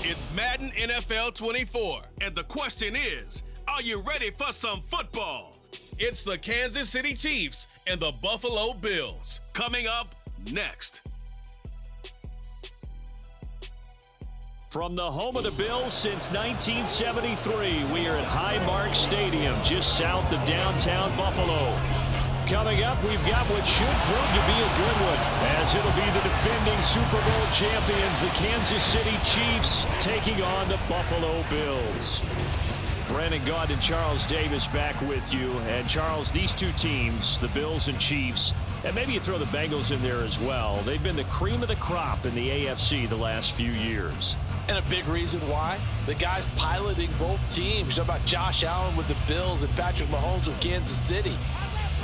It's Madden NFL 24, and the question is, are you ready for some football? It's the Kansas City Chiefs and the Buffalo Bills. Coming up next. From the home of the Bills since 1973, we are at Highmark Stadium, just south of downtown Buffalo. Coming up, we've got what should prove to be a good one, as it'll be the defending Super Bowl champions, the Kansas City Chiefs, taking on the Buffalo Bills. Brandon Gaud and Charles Davis back with you. And Charles, these two teams, the Bills and Chiefs, and maybe you throw the Bengals in there as well, they've been the cream of the crop in the AFC the last few years. And a big reason why, the guys piloting both teams. You know about Josh Allen with the Bills and Patrick Mahomes with Kansas City.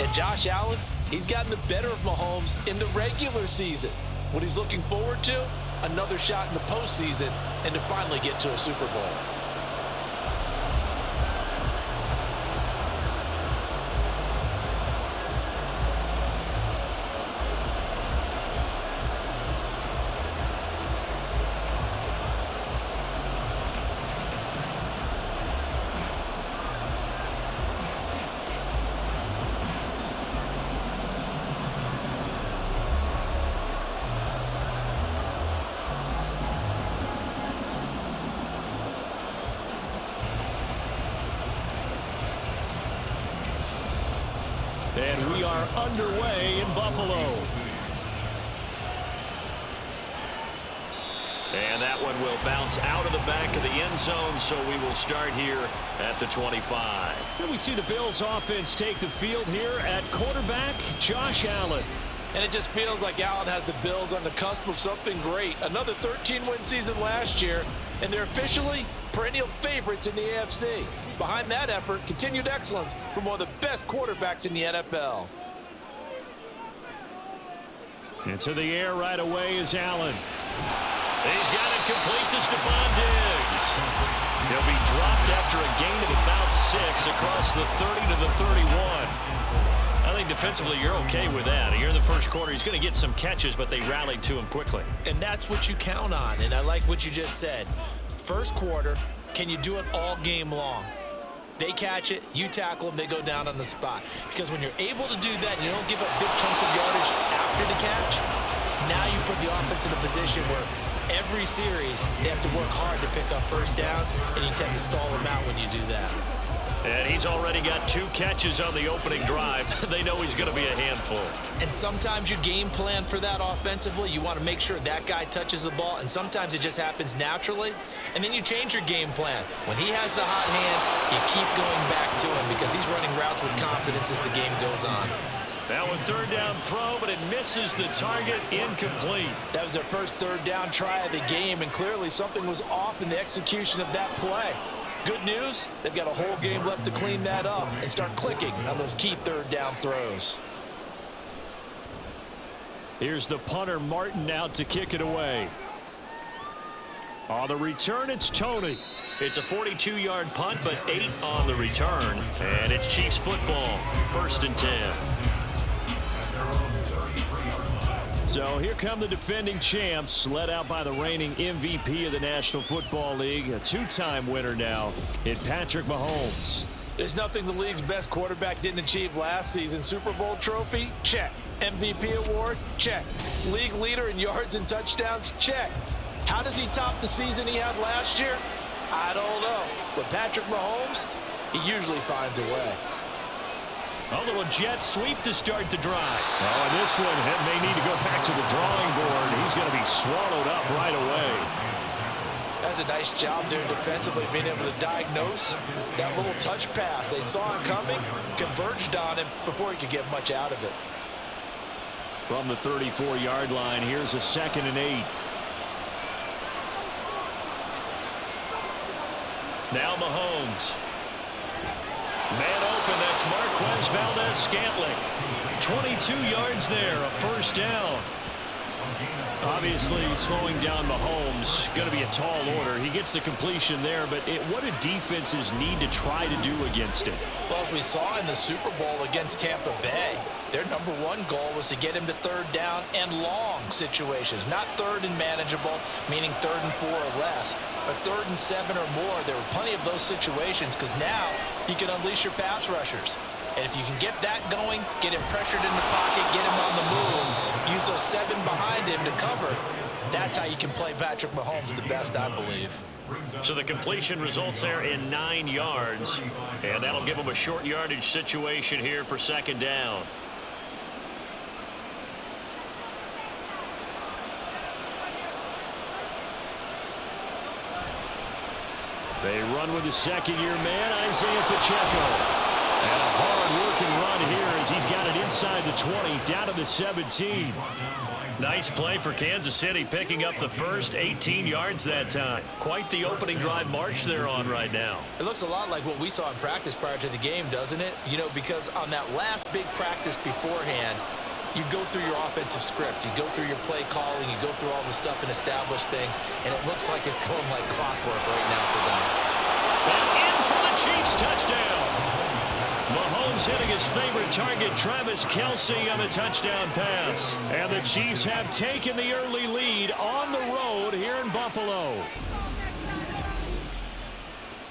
And Josh Allen, he's gotten the better of Mahomes in the regular season. What he's looking forward to, another shot in the postseason and to finally get to a Super Bowl. And we are underway in Buffalo. And that one will bounce out of the back of the end zone, so we will start here at the 25. And we see the Bills offense take the field here at quarterback, Josh Allen. And it just feels like Allen has the Bills on the cusp of something great. Another 13-win season last year, and they're officially perennial favorites in the AFC. Behind that effort, continued excellence from one of the best quarterbacks in the NFL. Into the air right away is Allen. He's got it complete to Stephon Diggs. He'll be dropped after a gain of about 6 across the 30 to the 31. I think defensively you're okay with that. Here in the first quarter, he's going to get some catches, but they rallied to him quickly. And that's what you count on, and I like what you just said. First quarter, can you do it all game long? They catch it, you tackle them, they go down on the spot. Because when you're able to do that, and you don't give up big chunks of yardage after the catch, now you put the offense in a position where every series they have to work hard to pick up first downs, and you tend to stall them out when you do that. And he's already got 2 catches on the opening drive. They know he's going to be a handful. And sometimes you game plan for that offensively. You want to make sure that guy touches the ball, and sometimes it just happens naturally. And then you change your game plan. When he has the hot hand, you keep going back to him because he's running routes with confidence as the game goes on. Now a third down throw, but it misses the target, incomplete. That was their first third down try of the game, and clearly something was off in the execution of that play. Good news, they've got a whole game left to clean that up and start clicking on those key third down throws. Here's the punter, Martin, out to kick it away. On the return, it's Tony. It's a 42-yard punt, but 8 on the return. And it's Chiefs football, 1st and 10. So here come the defending champs, led out by the reigning MVP of the National Football League, a 2-time winner now in Patrick Mahomes. There's nothing the league's best quarterback didn't achieve last season. Super Bowl trophy? Check. MVP award? Check. League leader in yards and touchdowns? Check. How does he top the season he had last year? I don't know. But Patrick Mahomes, he usually finds a way. A little jet sweep to start the drive. Oh, and this one may need to go back to the drawing board. He's going to be swallowed up right away. That's a nice job there defensively, being able to diagnose that little touch pass. They saw it coming, converged on him before he could get much out of it. From the 34-yard line, here's a 2nd and 8. Now Mahomes. Man open, that's Marquez Valdez-Scantling. 22 yards there, a first down. Obviously, slowing down Mahomes, going to be a tall order. He gets the completion there, but what do defenses need to try to do against it? Well, as we saw in the Super Bowl against Tampa Bay, their #1 goal was to get him to third down and long situations, not third and manageable, meaning 3rd and 4 or less, but 3rd and 7 or more. There were plenty of those situations because now you can unleash your pass rushers. And if you can get that going, get him pressured in the pocket, get him on the move, use those 7 behind him to cover, that's how you can play Patrick Mahomes the best, I believe. So the completion results there in 9 yards, and that'll give him a short yardage situation here for 2nd down. They run with the 2nd-year man, Isaiah Pacheco. And a hard-working run here as he's got it inside the 20, down to the 17. Nice play for Kansas City, picking up the first 18 yards that time. Quite the opening drive march they're on right now. It looks a lot like what we saw in practice prior to the game, doesn't it? You know, because on that last big practice beforehand, you go through your offensive script, you go through your play calling, you go through all the stuff and establish things, and it looks like it's going like clockwork right now for them. And in for the Chiefs, touchdown. Mahomes hitting his favorite target, Travis Kelce, on a touchdown pass. And the Chiefs have taken the early lead on the road here in Buffalo.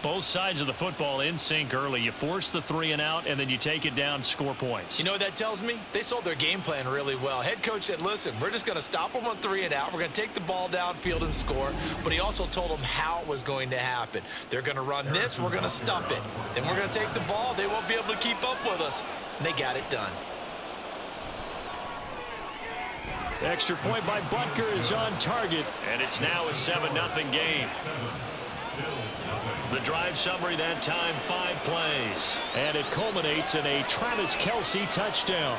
Both sides of the football in sync early. You force the 3 and out, and then you take it down, score points. You know what that tells me? They sold their game plan really well. Head coach said, listen, we're just going to stop them on 3 and out. We're going to take the ball downfield and score. But he also told them how it was going to happen. They're going to run this. We're going to stop it. Then we're going to take the ball. They won't be able to keep up with us. And they got it done. Extra point by Butker is on target, and it's now a 7-0 game. The drive summary that time, 5 plays. And it culminates in a Travis Kelce touchdown.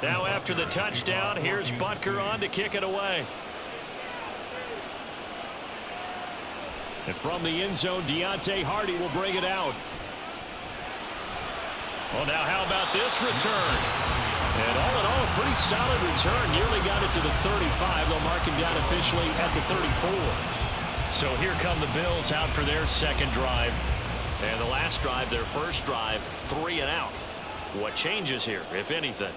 Now after the touchdown, here's Butker on to kick it away. And from the end zone, Deontay Hardy will bring it out. Well, now how about this return? And all in all, a pretty solid return. Nearly got it to the 35. They'll mark him down officially at the 34. So here come the Bills out for their 2nd drive. And the last drive, their first drive, 3 and out. What changes here, if anything?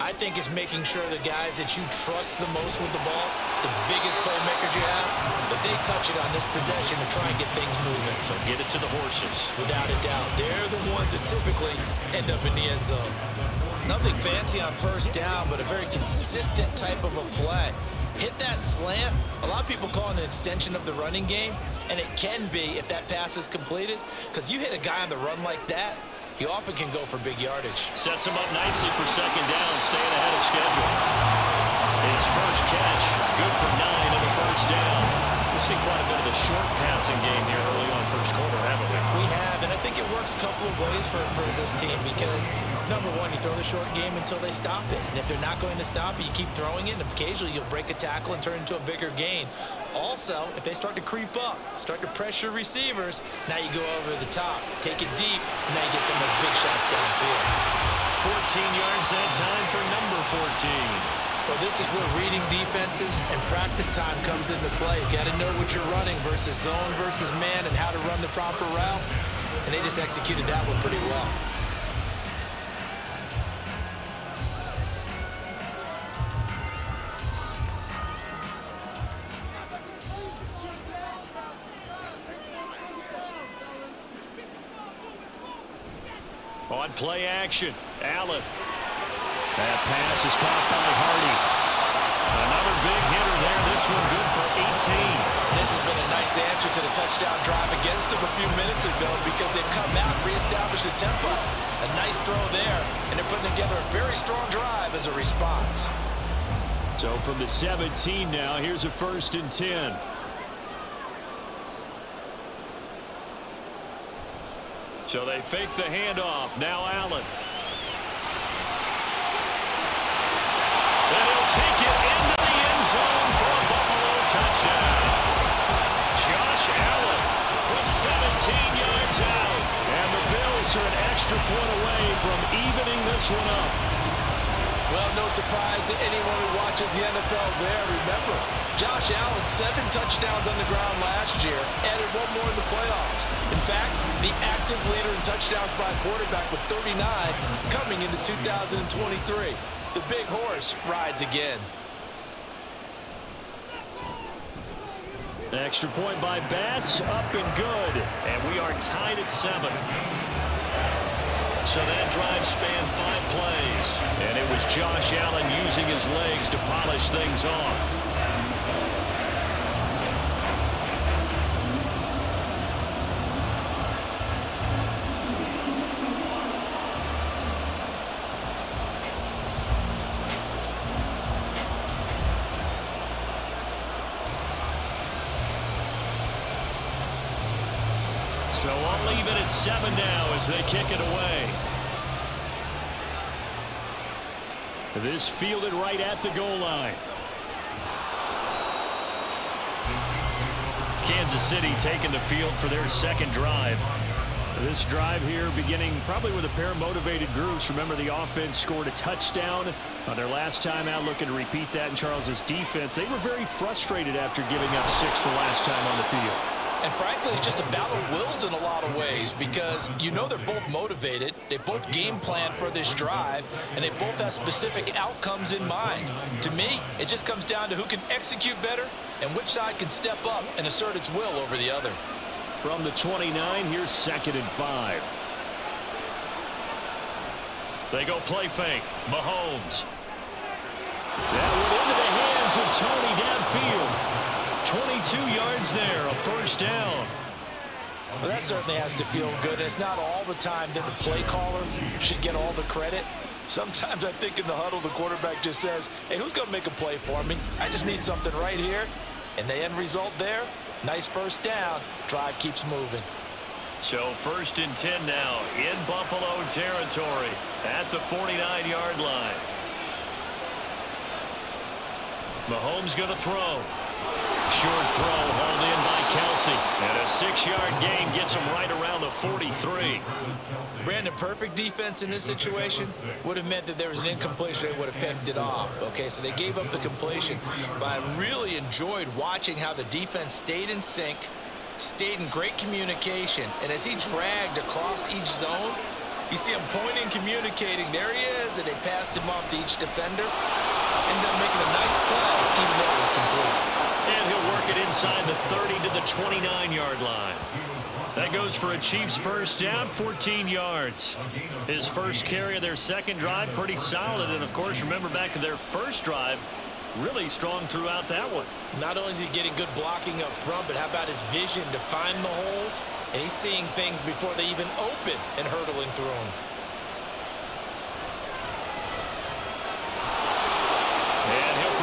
I think it's making sure the guys that you trust the most with the ball, the biggest playmakers you have, that they touch it on this possession to try and get things moving. So get it to the horses. Without a doubt. They're the ones that typically end up in the end zone. Nothing fancy on first down, but a very consistent type of a play. Hit that slant. A lot of people call it an extension of the running game, and it can be if that pass is completed, because you hit a guy on the run like that, you often can go for big yardage. Sets him up nicely for 2nd down, staying ahead of schedule. His first catch, good for 9 and a first down. We've seen quite a bit of a short passing game here early on first quarter, haven't we? We have, and I think it works a couple of ways for this team because, number one, you throw the short game until they stop it. And if they're not going to stop it, you keep throwing it, and occasionally you'll break a tackle and turn it into a bigger gain. Also, if they start to creep up, start to pressure receivers, now you go over the top, take it deep, and now you get some of those big shots downfield. 14 yards that time for number 14. Well, this is where reading defenses and practice time comes into play. You got to know what you're running versus zone versus man and how to run the proper route. And they just executed that one pretty well. On play action, Allen. That pass is caught by Hardy. Another big hitter there. This one good for 18. This has been a nice answer to the touchdown drive against them a few minutes ago because they've come out and reestablished the tempo. A nice throw there, and they're putting together a very strong drive as a response. So from the 17 now, here's a 1st and 10. So they fake the handoff. Now Allen. And he'll take it into the end zone for a Buffalo touchdown. Josh Allen from 17 yards out. And the Bills are an extra point away from evening this one up. Well, no surprise to anyone who watches the NFL there. Remember, Josh Allen, 7 touchdowns on the ground last year, added 1 more in the playoffs. In fact, the active leader in touchdowns by a quarterback with 39 coming into 2023. The big horse rides again. Extra point by Bass, up and good. And we are tied at 7. So that drive spanned 5 plays. And it was Josh Allen using his legs to polish things off. So I'll leave it at 7 now as they kick it away. This fielded right at the goal line. Kansas City taking the field for their 2nd drive. This drive here beginning probably with a pair of motivated groups. Remember, the offense scored a touchdown on their last time out, looking to repeat that in Charles's defense. They were very frustrated after giving up 6 the last time on the field. And frankly, it's just a battle of wills in a lot of ways because you know they're both motivated. They both game plan for this drive, and they both have specific outcomes in mind. To me, it just comes down to who can execute better and which side can step up and assert its will over the other. From the 29, here's 2nd and 5. They go play fake. Mahomes. That went into the hands of Tony downfield. 22 yards there, a 1st down. Well, that certainly has to feel good. It's not all the time that the play caller should get all the credit. Sometimes I think in the huddle, the quarterback just says, hey, who's going to make a play for me? I just need something right here. And the end result there, nice 1st down. Drive keeps moving. So 1st and 10 now in Buffalo territory at the 49-yard line. Mahomes going to throw. Short throw hauled in by Kelsey. And a 6-yard gain gets him right around the 43. Brandon, perfect defense in this situation would have meant that there was an incompletion. They would have picked it off. Okay, so they gave up the completion. But I really enjoyed watching how the defense stayed in sync, stayed in great communication. And as he dragged across each zone, you see him pointing, communicating. There he is, and they passed him off to each defender. Ended up making a nice play, even though it was complete. And he'll work it inside the 30 to the 29-yard line. That goes for a Chiefs 1st down, 14 yards. His first carry of their 2nd drive, pretty solid. And, of course, remember back to their 1st drive, really strong throughout that one. Not only is he getting good blocking up front, but how about his vision to find the holes? And he's seeing things before they even open and hurdling through them.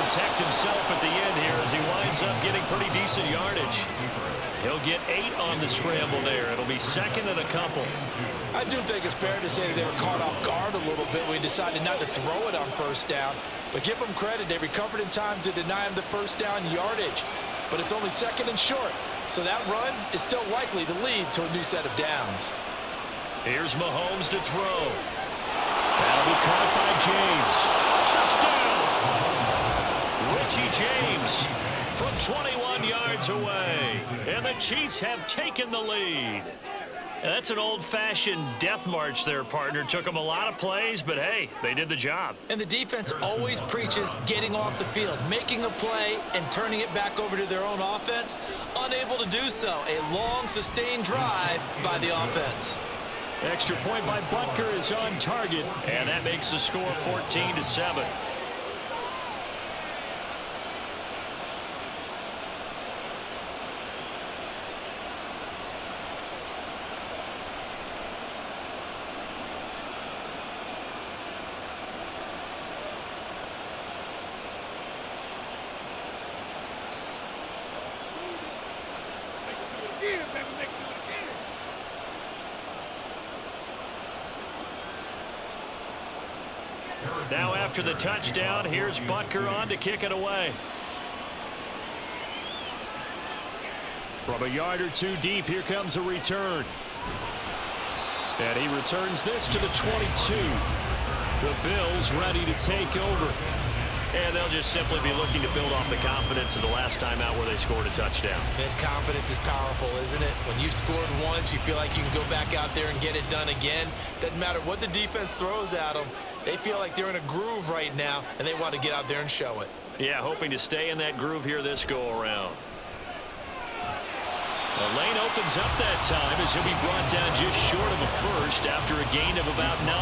Protect himself at the end here as he winds up getting pretty decent yardage. He'll get 8 on the scramble there. It'll be 2nd and a couple. I do think it's fair to say that they were caught off guard a little bit when he decided not to throw it on 1st down. But give them credit. They recovered in time to deny him the 1st down yardage. But it's only 2nd and short. So that run is still likely to lead to a new set of downs. Here's Mahomes to throw. That'll be caught by James. Touchdown! Richie James from 21 yards away. And the Chiefs have taken the lead. And that's an old-fashioned death march there, partner. Took them a lot of plays, but hey, they did the job. And the defense always preaches getting off the field, making a play, and turning it back over to their own offense. Unable to do so. A long, sustained drive by the offense. Extra point by Butker is on target, and that makes the score 14-7. Now after the touchdown, here's Butker on to kick it away. From a yard or two deep, here comes a return. And he returns this to the 22. The Bills ready to take over. And they'll just simply be looking to build off the confidence of the last time out where they scored a touchdown. And confidence is powerful, isn't it? When you scored once, you feel like you can go back out there and get it done again. Doesn't matter what the defense throws at them. They feel like they're in a groove right now, and they want to get out there and show it. Yeah, hoping to stay in that groove here this go-around. The lane opens up that time as he'll be brought down just short of a first after a gain of about 9.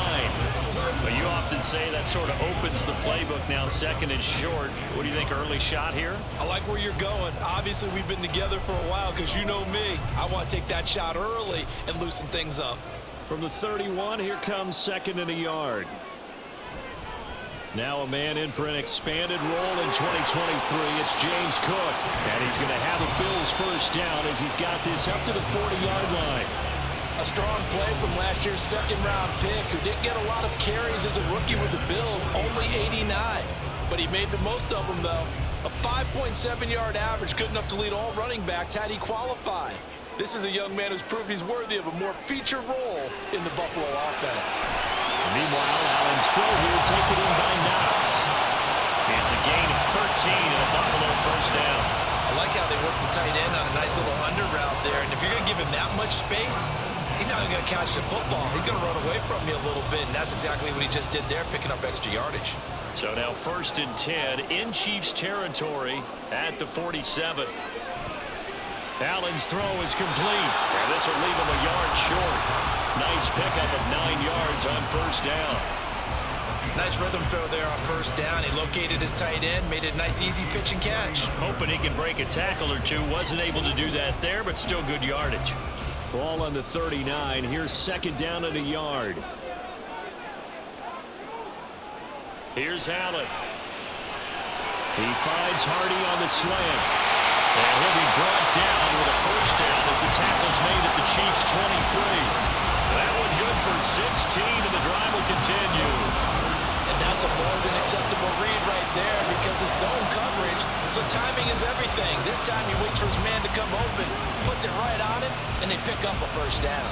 But you often say that sort of opens the playbook now, second and short. What do you think, early shot here? I like where you're going. Obviously, we've been together for a while because you know me. I want to take that shot early and loosen things up. From the 31, here comes second and a yard. Now a man in for an expanded role in 2023. It's James Cook. And he's going to have a Bills first down as he's got this up to the 40-yard line. A strong play from last year's second-round pick who didn't get a lot of carries as a rookie with the Bills, only 89. But he made the most of them, though. A 5.7-yard average, good enough to lead all running backs had he qualified. This is a young man who's proved he's worthy of a more featured role in the Buffalo offense. Meanwhile, Allen's throw here taken in by Knox. It's a gain of 13 and a Buffalo first down. I like how they work the tight end on a nice little under route there. And if you're going to give him that much space, he's not going to catch the football. He's going to run away from you a little bit, and that's exactly what he just did there, picking up extra yardage. So now first and 10 in Chiefs territory at the 47. Allen's throw is complete, and this will leave him a yard short. Nice pickup of 9 yards on first down. Nice rhythm throw there on first down. He located his tight end, made it a nice easy pitch and catch. Hoping he can break a tackle or two. Wasn't able to do that there, but still good yardage. Ball on the 39. Here's second down and a yard. Here's Allen. He finds Hardy on the slant. And he'll be brought down with a first down as the tackle's made at the Chiefs' 23. That one good for 16, and the drive will continue. And that's a more than acceptable read right there because it's zone coverage, so timing is everything. This time he waits for his man to come open, puts it right on him, and they pick up a first down.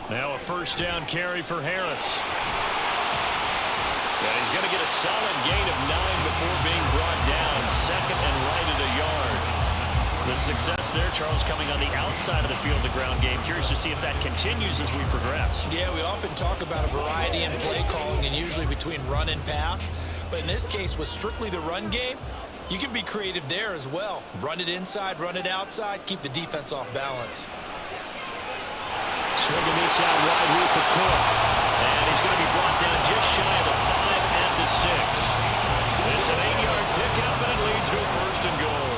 Now a first down carry for Harris. And he's going to get a solid gain of 9 before being brought down. Second and right at a yard. The success there, Charles, coming on the outside of the field, the ground game. Curious to see if that continues as we progress. Yeah, we often talk about a variety in play calling and usually between run and pass. But in this case, with strictly the run game, you can be creative there as well. Run it inside, run it outside, keep the defense off balance. Swinging this out wide here for Cook. And he's going to be brought down just shy of the 5 at the 6. It's an 8-yard pickup, and it leads to a first and goal.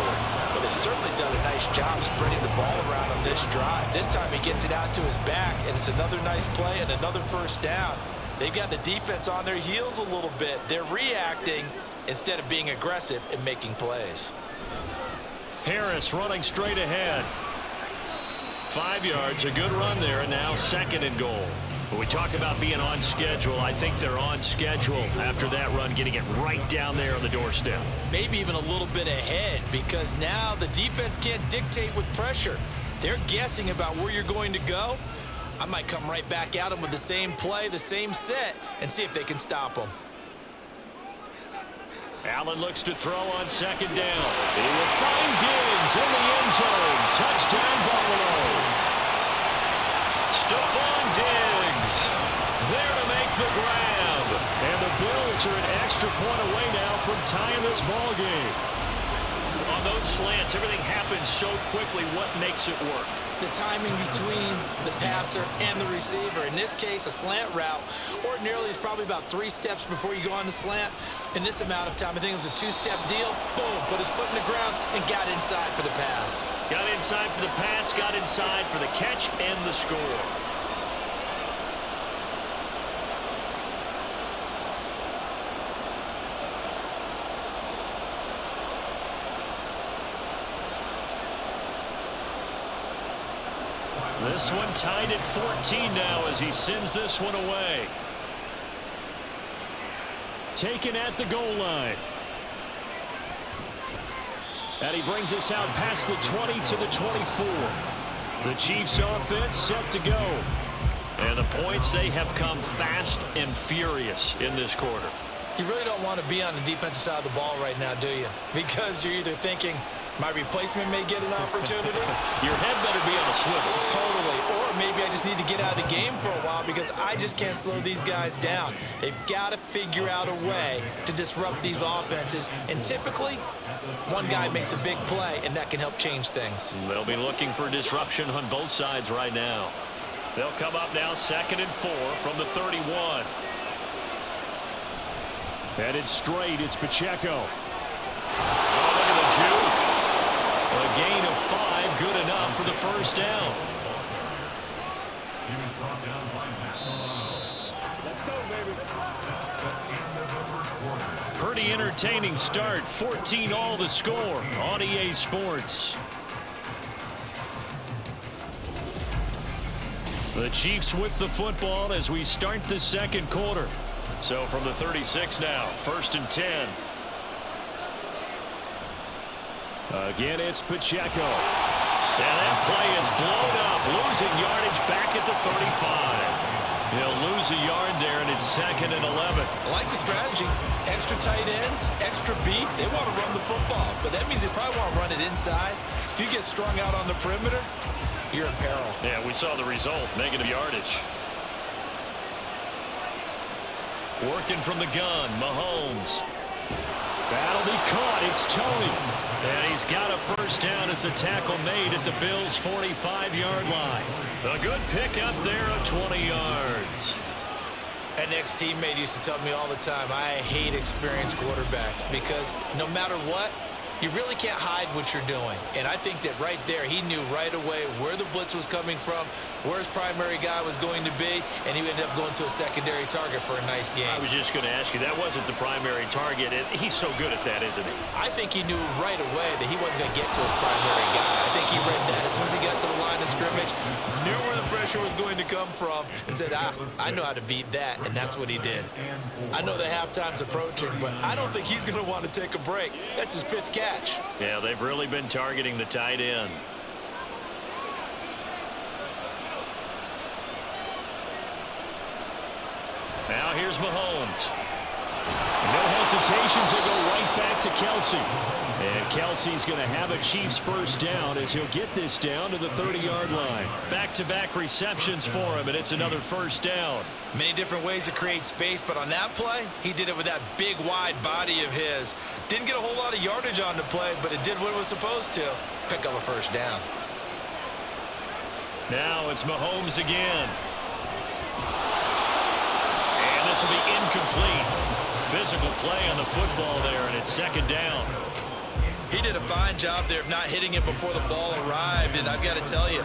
Well, they've certainly done a nice job spreading the ball around on this drive. This time he gets it out to his back, and it's another nice play and another first down. They've got the defense on their heels a little bit. They're reacting instead of being aggressive and making plays. Harris running straight ahead. 5 yards, a good run there, and now second and goal. When we talk about being on schedule, I think they're on schedule after that run, getting it right down there on the doorstep. Maybe even a little bit ahead, because now the defense can't dictate with pressure. They're guessing about where you're going to go. I might come right back at them with the same play, the same set, and see if they can stop them. Allen looks to throw on second down. He will find Diggs in the end zone. Touchdown, Buffalo. Stephon Diggs there to make the grab. And the Bills are an extra point away now from tying this ball game. On those slants, everything happens so quickly. What makes it work? The timing between the passer and the receiver. In this case, a slant route ordinarily is probably about 3 steps before you go on the slant. In this amount of time, I think it was a 2-step deal. Boom, put his foot in the ground and got inside for the pass. Got inside for the pass, got inside for the catch and the score. This one tied at 14 now as he sends this one away. Taken at the goal line. And he brings us out past the 20 to the 24. The Chiefs offense set to go. And the points, they have come fast and furious in this quarter. You really don't want to be on the defensive side of the ball right now, do you? Because you're either thinking, my replacement may get an opportunity. Your head better be on a swivel. Totally. Or maybe I just need to get out of the game for a while because I just can't slow these guys down. They've got to figure out a way to disrupt these offenses. And typically, one guy makes a big play, and that can help change things. They'll be looking for disruption on both sides right now. They'll come up now 2nd and 4 from the 31. Headed straight, it's Pacheco. Oh, look at the juke. A gain of 5, good enough for the first down. Let's go, baby. Pretty entertaining start. 14 all the score on EA Sports. The Chiefs with the football as we start the second quarter. So from the 36 now, 1st and 10. Again, it's Pacheco. And that play is blown up, losing yardage back at the 35. He'll lose a yard there, and it's 2nd and 11. I like the strategy. Extra tight ends, extra beef. They want to run the football, but that means they probably want to run it inside. If you get strung out on the perimeter, you're in peril. Yeah, we saw the result, negative yardage. Working from the gun, Mahomes. That'll be caught. It's Tony. And he's got a first down as a tackle made at the Bills' 45-yard line. A good pickup there of 20 yards. An ex-teammate used to tell me all the time, I hate experienced quarterbacks because no matter what, you really can't hide what you're doing. And I think that right there, he knew right away where the blitz was coming from, where his primary guy was going to be, and he ended up going to a secondary target for a nice game. I was just going to ask you, that wasn't the primary target. He's so good at that, isn't he? I think he knew right away that he wasn't going to get to his primary guy. I think he read that as soon as he got to the line of scrimmage, knew where the pressure was going to come from, and said, I know how to beat that, and that's what he did. I know the halftime's approaching, but I don't think he's going to want to take a break. That's his 5th catch. Yeah, they've really been targeting the tight end. Now here's Mahomes. No hesitations, they go right back to Kelsey. And Kelsey's going to have a Chiefs first down as he'll get this down to the 30-yard line. Back-to-back receptions for him, and it's another first down. Many different ways to create space, but on that play, he did it with that big, wide body of his. Didn't get a whole lot of yardage on the play, but it did what it was supposed to. Pick up a first down. Now it's Mahomes again. And this will be incomplete. Physical play on the football there, and it's 2nd down. He did a fine job there of not hitting him before the ball arrived, and I've got to tell you,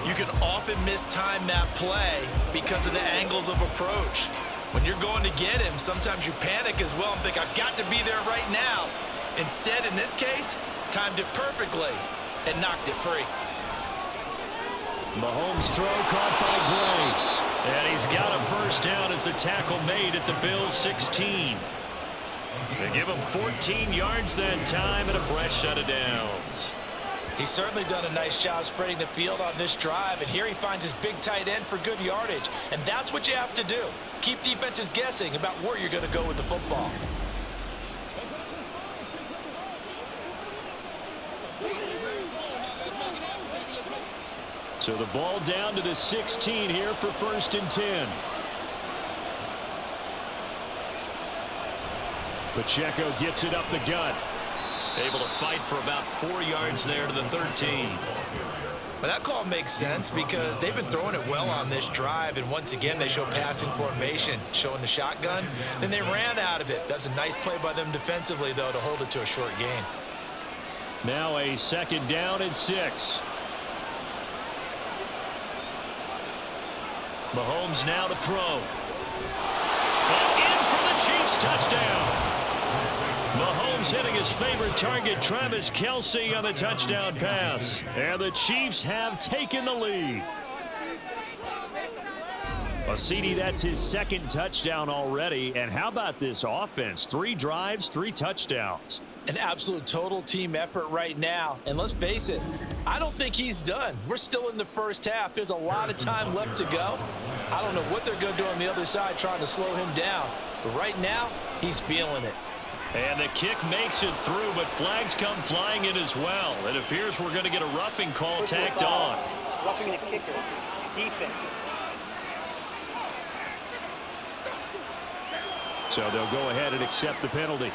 you can often mistime that play because of the angles of approach. When you're going to get him, sometimes you panic as well and think, I've got to be there right now. Instead, in this case, timed it perfectly and knocked it free. Mahomes' throw caught by Gray. And he's got a first down as a tackle made at the Bills' 16. They give him 14 yards that time and a fresh set of downs. He's certainly done a nice job spreading the field on this drive, and here he finds his big tight end for good yardage. And that's what you have to do. Keep defenses guessing about where you're going to go with the football. So the ball down to the 16 here for 1st and 10. Pacheco gets it up the gut. Able to fight for about 4 yards there to the 13. But that call makes sense because they've been throwing it well on this drive, and once again they show passing formation, showing the shotgun. Then they ran out of it. That's a nice play by them defensively, though, to hold it to a short gain. Now a 2nd down and 6. Mahomes now to throw. And in for the Chiefs touchdown. Mahomes hitting his favorite target, Travis Kelce, on the touchdown pass. And the Chiefs have taken the lead. Well, CD, that's his second touchdown already. And how about this offense? 3 drives, 3 touchdowns. An absolute total team effort right now. And let's face it, I don't think he's done. We're still in the first half. There's a lot of time left to go. I don't know what they're going to do on the other side trying to slow him down. But right now, he's feeling it. And the kick makes it through, but flags come flying in as well. It appears we're going to get a roughing call tacked on. Roughing the kicker. Defense. So they'll go ahead and accept the penalty.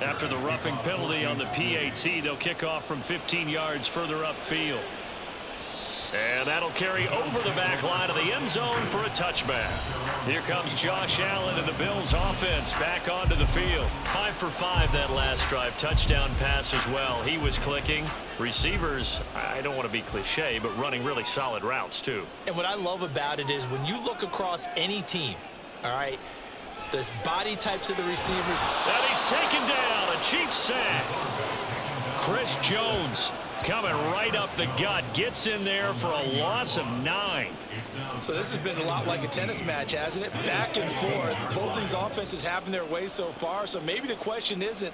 After the roughing penalty on the PAT, they'll kick off from 15 yards further upfield. And that'll carry over the back line of the end zone for a touchback. Here comes Josh Allen and the Bills offense back onto the field. 5 for 5 that last drive. Touchdown pass as well. He was clicking. Receivers, I don't want to be cliche, but running really solid routes too. And what I love about it is when you look across any team, all right, the body types of the receivers. And he's taken down. A Chiefs sack. Chris Jones coming right up the gut. Gets in there for a loss of 9. So this has been a lot like a tennis match, hasn't it? Back and forth. Both these offenses having their way so far. So maybe the question isn't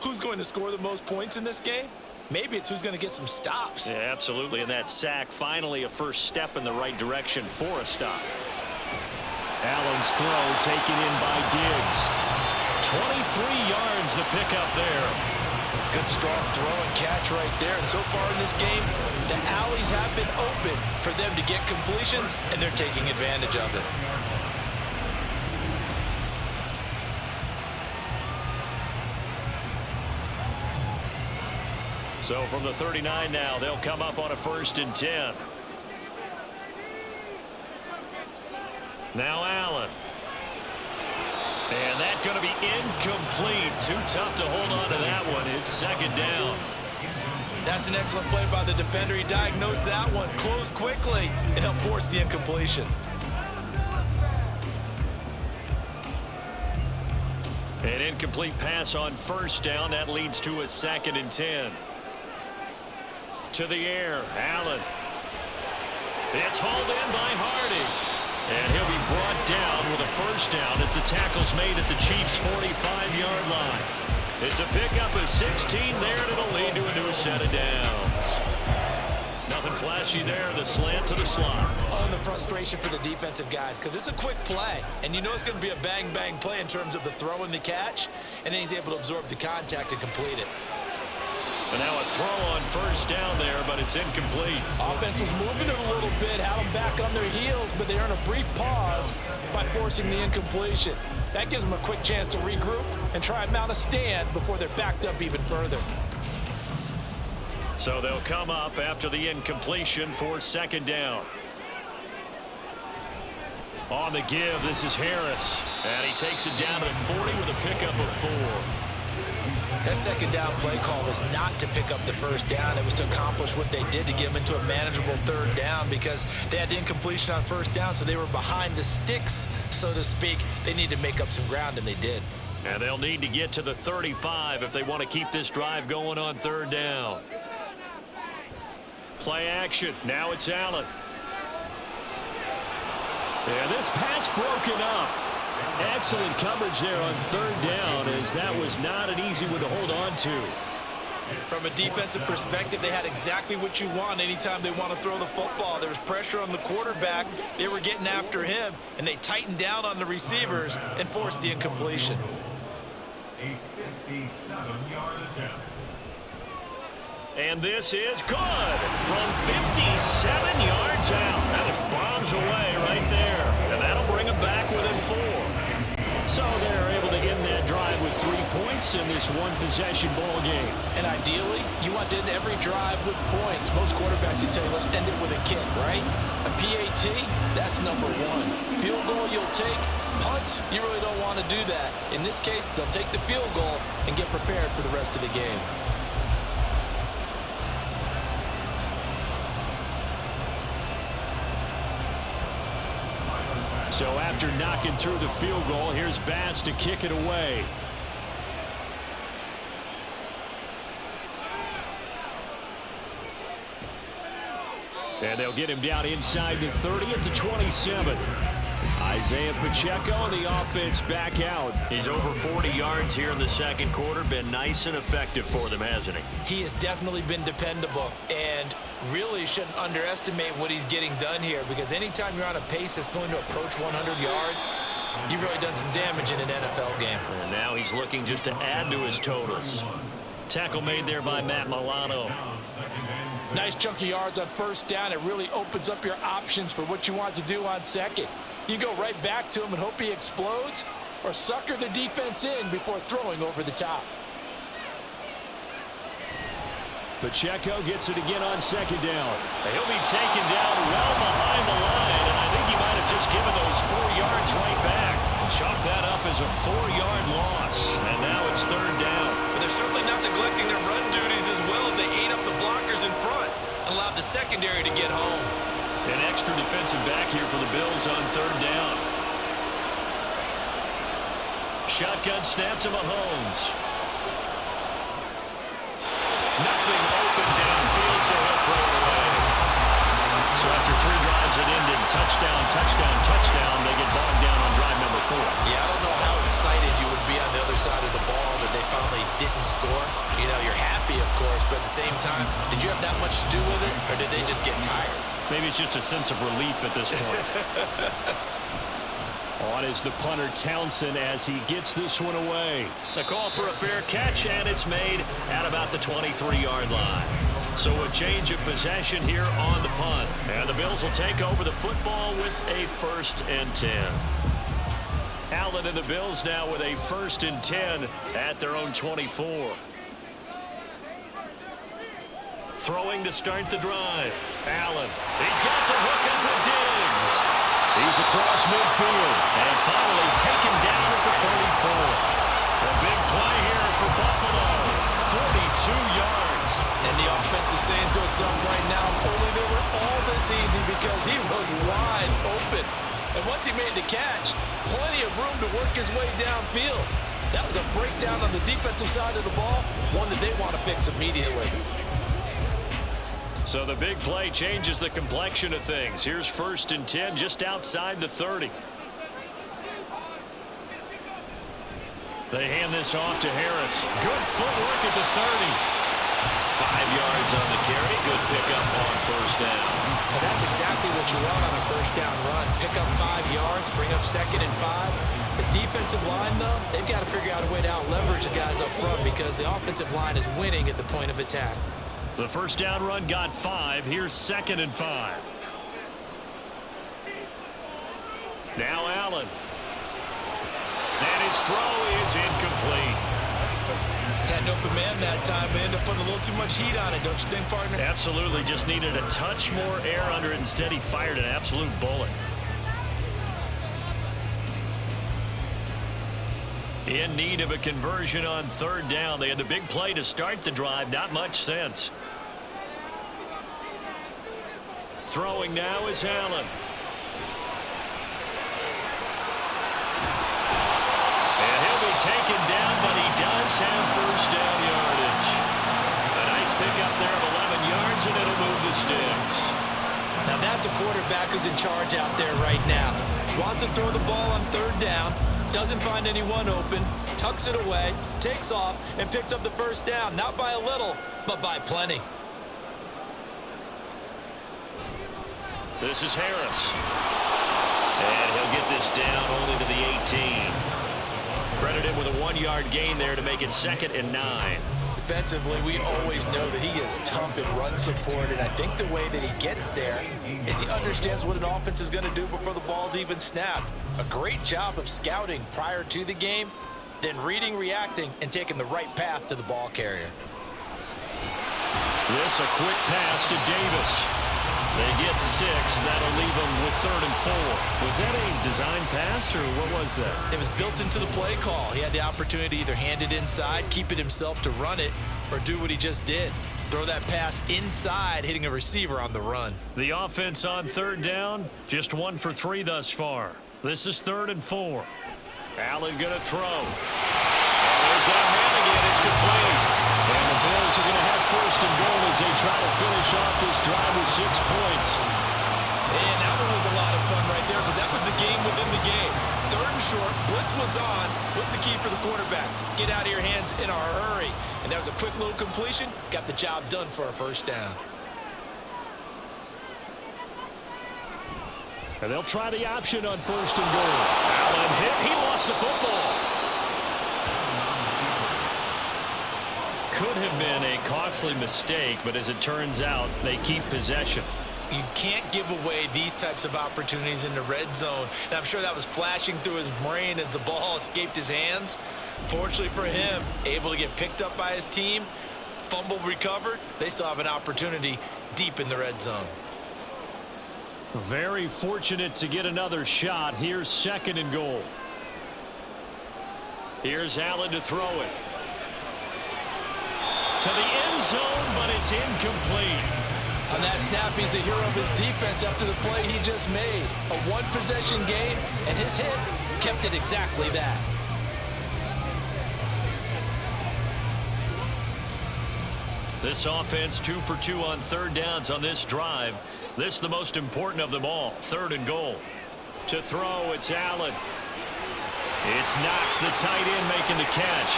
who's going to score the most points in this game. Maybe it's who's going to get some stops. Yeah, absolutely. And that sack, finally a first step in the right direction for a stop. Allen's throw taken in by Diggs. 23 yards the pickup there. Good strong throw and catch right there. And so far in this game, the alleys have been open for them to get completions, and they're taking advantage of it. So from the 39 now, they'll come up on a 1st and 10. Now Allen. And that's going to be incomplete. Too tough to hold on to that one. It's 2nd down. That's an excellent play by the defender. He diagnosed that one, closed quickly, and helped force the incompletion. An incomplete pass on 1st down. That leads to a 2nd and 10. To the air, Allen. It's hauled in by Hardy. And he'll be brought down with a 1st down as the tackle's made at the Chiefs' 45-yard line. It's a pickup of 16 there, and it'll lead to a new set of downs. Nothing flashy there, the slant to the slot. Oh, and the frustration for the defensive guys, because it's a quick play, and you know it's going to be a bang-bang play in terms of the throw and the catch, and then he's able to absorb the contact and complete it. And now a throw on 1st down there, but it's incomplete. Offense was moving it a little bit, had them back on their heels, but they earn a brief pause by forcing the incompletion. That gives them a quick chance to regroup and try and mount a stand before they're backed up even further. So they'll come up after the incompletion for 2nd down. On the give, this is Harris. And he takes it down to the 40 with a pickup of 4. That 2nd down play call was not to pick up the 1st down. It was to accomplish what they did to get them into a manageable 3rd down because they had incompletion on 1st down, so they were behind the sticks, so to speak. They needed to make up some ground, and they did. And they'll need to get to the 35 if they want to keep this drive going on 3rd down. Play action. Now it's Allen. And this pass broken up. Excellent coverage there on 3rd down, as that was not an easy one to hold on to. From a defensive perspective, they had exactly what you want anytime they want to throw the football. There was pressure on the quarterback. They were getting after him, and they tightened down on the receivers and forced the incompletion. A 57-yard attempt. And this is good from 57 yards out. That was bombs away right there. And that'll bring them back within 4. So they're able to end that drive with 3 points. points in this one-possession ball game. And ideally, you want to end every drive with points. Most quarterbacks will tell you, let's end it with a kick, right? A PAT, that's number one. Field goal you'll take. Punts, you really don't want to do that. In this case, they'll take the field goal and get prepared for the rest of the game. So after knocking through the field goal, here's Bass to kick it away. And they'll get him down inside the 30 at the 27. Isaiah Pacheco and the offense back out. He's over 40 yards here in the second quarter. Been nice and effective for them, hasn't he? He has definitely been dependable and really shouldn't underestimate what he's getting done here, because anytime you're on a pace that's going to approach 100 yards, you've really done some damage in an NFL game. And now he's looking just to add to his totals. Tackle made there by Matt Milano. Nice chunk of yards on first down. It really opens up your options for what you want to do on second. You go right back to him and hope he explodes, or sucker the defense in before throwing over the top. Pacheco gets it again on second down. He'll be taken down well behind the line, and I think he might have just given those 4 yards right back. Chalk that up as a 4-yard loss, and now it's third down. But they're certainly not neglecting their run duties as well, as they ate up the blockers in front and allowed the secondary to get home. An extra defensive back here for the Bills on third down. Shotgun snap to Mahomes. Nothing open downfield, so he'll throw it away. So after 3 drives that ended touchdown, touchdown, touchdown, they get bogged down on drive number 4. Yeah, I don't know how excited you would be on the other side of the ball that they finally didn't score. You know, you're happy, of course, but at the same time, did you have that much to do with it, or did they just get tired? Maybe it's just a sense of relief at this point. On is the punter Townsend as he gets this one away. The call for a fair catch, and it's made at about the 23-yard line. So a change of possession here on the punt. And the Bills will take over the football with a 1st and 10. Allen and the Bills now with a 1st and 10 at their own 24. Throwing to start the drive. Allen. He's got the hook up with Diggs. He's across midfield. And finally taken down at the 34. A big play here for Buffalo. 42 yards. And the offense is saying to itself right now, only they were all this easy because he was wide open. And once he made the catch, plenty of room to work his way downfield. That was a breakdown on the defensive side of the ball, one that they want to fix immediately. So the big play changes the complexion of things. Here's 1st and 10 just outside the 30. They hand this off to Harris. Good footwork at the 30. 5 yards on the carry. Good pickup on first down. And that's exactly what you want on a first down run. Pick up 5 yards, bring up 2nd and 5. The defensive line, though, they've got to figure out a way to out-leverage the guys up front because the offensive line is winning at the point of attack. The first down run got 5. Here's 2nd and 5. Now Allen. And his throw is incomplete. Had an open man that time, but ended up putting a little too much heat on it, don't you think, partner? Absolutely. Just needed a touch more air under it. Instead, he fired an absolute bullet. In need of a conversion on third down. They had the big play to start the drive. Not much sense. Throwing now is Allen. And he'll be taken down, but he does have first down yardage. A nice pickup there of 11 yards, and it'll move the sticks. Now that's a quarterback who's in charge out there right now. Wants to throw the ball on third down. Doesn't find anyone open, tucks it away, takes off, and picks up the first down. Not by a little, but by plenty. This is Harris. And he'll get this down only to the 18. Credit him with a 1-yard gain there to make it 2nd and 9. Defensively, we always know that he is tough in run support, and I think the way that he gets there is he understands what an offense is going to do before the ball's even snapped. A great job of scouting prior to the game, then reading, reacting, and taking the right path to the ball carrier. This a quick pass to Davis. They get 6. That'll leave them with 3rd and 4. Was that a design pass, or what was that? It was built into the play call. He had the opportunity to either hand it inside, keep it himself to run it, or do what he just did. Throw that pass inside, hitting a receiver on the run. The offense on 3rd down, just 1 for 3 thus far. This is 3rd and 4. Allen going to throw. And there's that man again. It's complete. And the Bills are going to have 1st and goal as they try to finish off this drive with 6 points. And that one was a lot of fun right there because that was the game within the game. 3rd and short, blitz was on. What's the key for the quarterback? Get out of your hands in a hurry. And that was a quick little completion. Got the job done for a 1st down. And they'll try the option on 1st and goal. Allen hit. He lost the football. Could have been a costly mistake, but as it turns out, they keep possession. You can't give away these types of opportunities in the red zone. And I'm sure that was flashing through his brain as the ball escaped his hands. Fortunately for him, able to get picked up by his team, fumble recovered. They still have an opportunity deep in the red zone. Very fortunate to get another shot. Here's 2nd and goal. Here's Allen to throw it. To the end zone, but it's incomplete. On that snap, he's a hero of his defense after the play he just made. A 1-possession game, and his hit kept it exactly that. This offense 2 for 2 on 3rd downs on this drive. This is the most important of them all. 3rd and goal. To throw, it's Allen. It's Knox, the tight end, making the catch.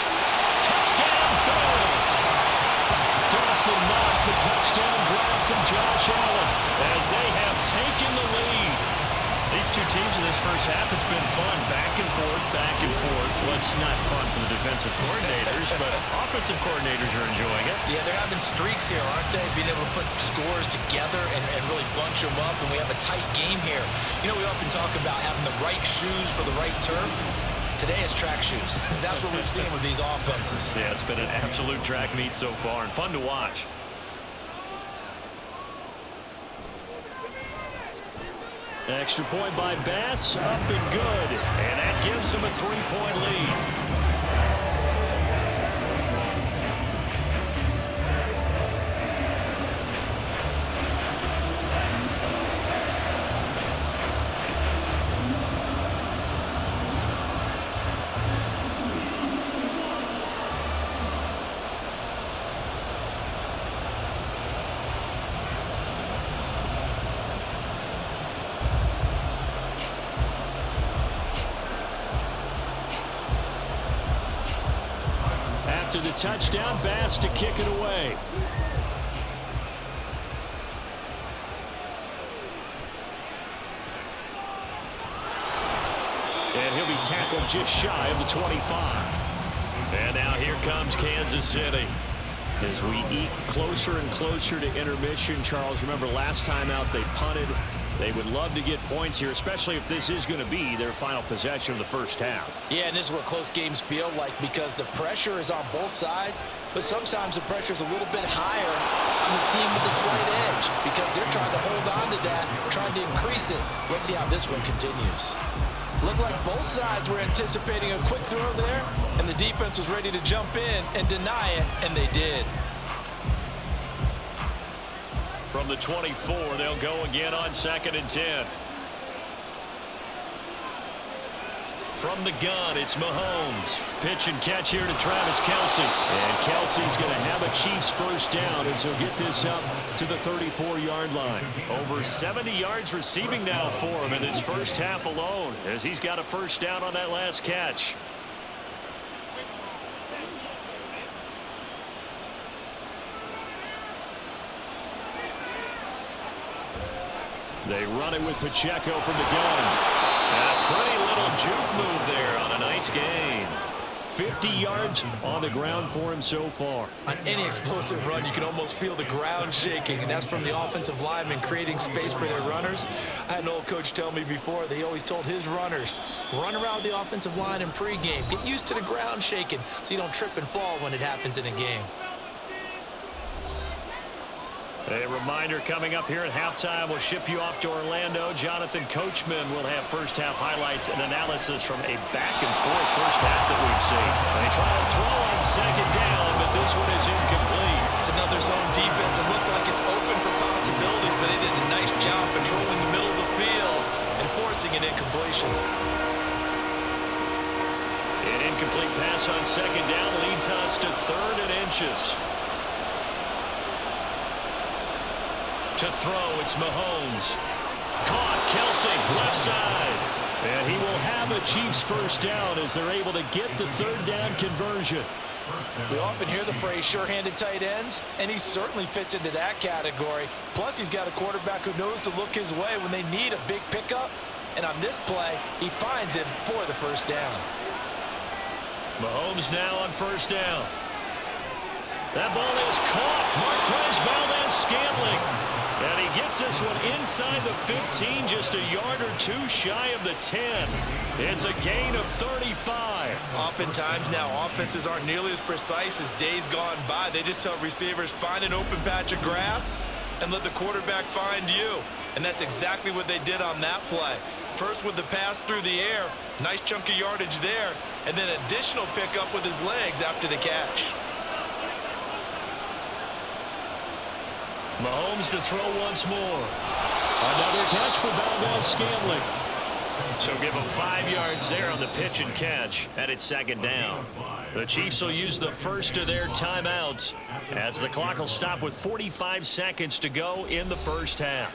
Touchdown, Bills! Dawson Knox, a touchdown grab from Josh Allen as they have taken the lead. These two teams in this first half, it's been fun. Back and forth, back and forth. Well, it's not fun for the defensive coordinators, but offensive coordinators are enjoying it. Yeah, they're having streaks here, aren't they? Being able to put scores together and really bunch them up, and we have a tight game here. You know, we often talk about having the right shoes for the right turf. Today is track shoes. That's what we've seen with these offenses. Yeah, it's been an absolute track meet so far and fun to watch. Extra point by Bass, up and good. And that gives them a 3-point lead. After the touchdown, Bass to kick it away. And he'll be tackled just shy of the 25. And now here comes Kansas City. As we eat closer and closer to intermission, Charles, remember last time out they punted. They would love to get points here, especially if this is going to be their final possession of the first half. Yeah, and this is what close games feel like because the pressure is on both sides, but sometimes the pressure is a little bit higher on the team with the slight edge because they're trying to hold on to that, trying to increase it. Let's see how this one continues. Looked like both sides were anticipating a quick throw there, and the defense was ready to jump in and deny it, and they did. From the 24, they'll go again on 2nd and 10. From the gun, it's Mahomes. Pitch and catch here to Travis Kelce. And Kelce's going to have a Chiefs first down as he'll get this up to the 34-yard line. Over 70 yards receiving now for him in this first half alone as he's got a first down on that last catch. They run it with Pacheco from the gun. A pretty little juke move there on a nice gain. 50 yards on the ground for him so far. On any explosive run, you can almost feel the ground shaking, and that's from the offensive linemen creating space for their runners. I had an old coach tell me before, they always told his runners, run around the offensive line in pregame. Get used to the ground shaking so you don't trip and fall when it happens in a game. A reminder coming up here at halftime. We'll ship you off to Orlando. Jonathan Coachman will have first-half highlights and analysis from a back-and-forth first half that we've seen. They try to throw on second down, but this one is incomplete. It's another zone defense. It looks like it's open for possibilities, but they did a nice job patrolling the middle of the field and forcing an incompletion. An incomplete pass on second down leads us to 3rd and inches. To throw, it's Mahomes. Caught, Kelsey, left side. And he will have a Chiefs first down as they're able to get the 3rd down conversion. We often hear the phrase sure-handed tight ends, and he certainly fits into that category. Plus, he's got a quarterback who knows to look his way when they need a big pickup. And on this play, he finds him for the first down. Mahomes now on first down. That ball is caught. Marquez Valdes-Scantling. And he gets this one inside the 15, just a yard or two shy of the 10. It's a gain of 35. Oftentimes now, offenses aren't nearly as precise as days gone by. They just tell receivers, find an open patch of grass and let the quarterback find you. And that's exactly what they did on that play. First with the pass through the air, nice chunk of yardage there, and then additional pickup with his legs after the catch. Mahomes to throw once more. Another catch for Valdes-Scantling. So give him 5 yards there on the pitch and catch, and it's second down. The Chiefs will use the first of their timeouts as the clock will stop with 45 seconds to go in the first half.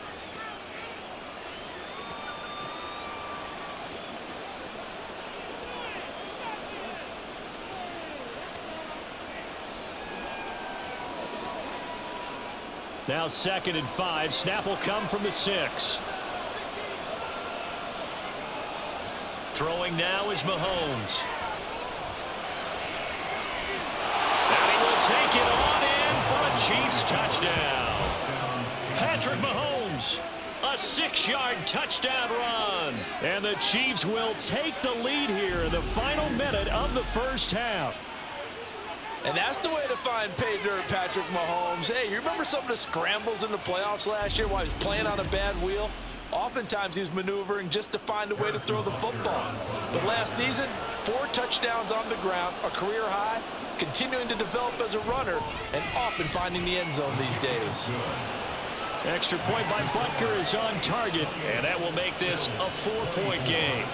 Now 2nd and 5. Snap will come from the 6. Throwing now is Mahomes. And he will take it on in for a Chiefs touchdown. Patrick Mahomes, a 6-yard touchdown run. And the Chiefs will take the lead here in the final minute of the first half. And that's the way to find pay dirt, Patrick Mahomes. Hey, you remember some of the scrambles in the playoffs last year while he was playing on a bad wheel? Oftentimes he was maneuvering just to find a way to throw the football. But last season, 4 touchdowns on the ground, a career high, continuing to develop as a runner, and often finding the end zone these days. Extra point by Butker is on target, and that will make this a 4-point game.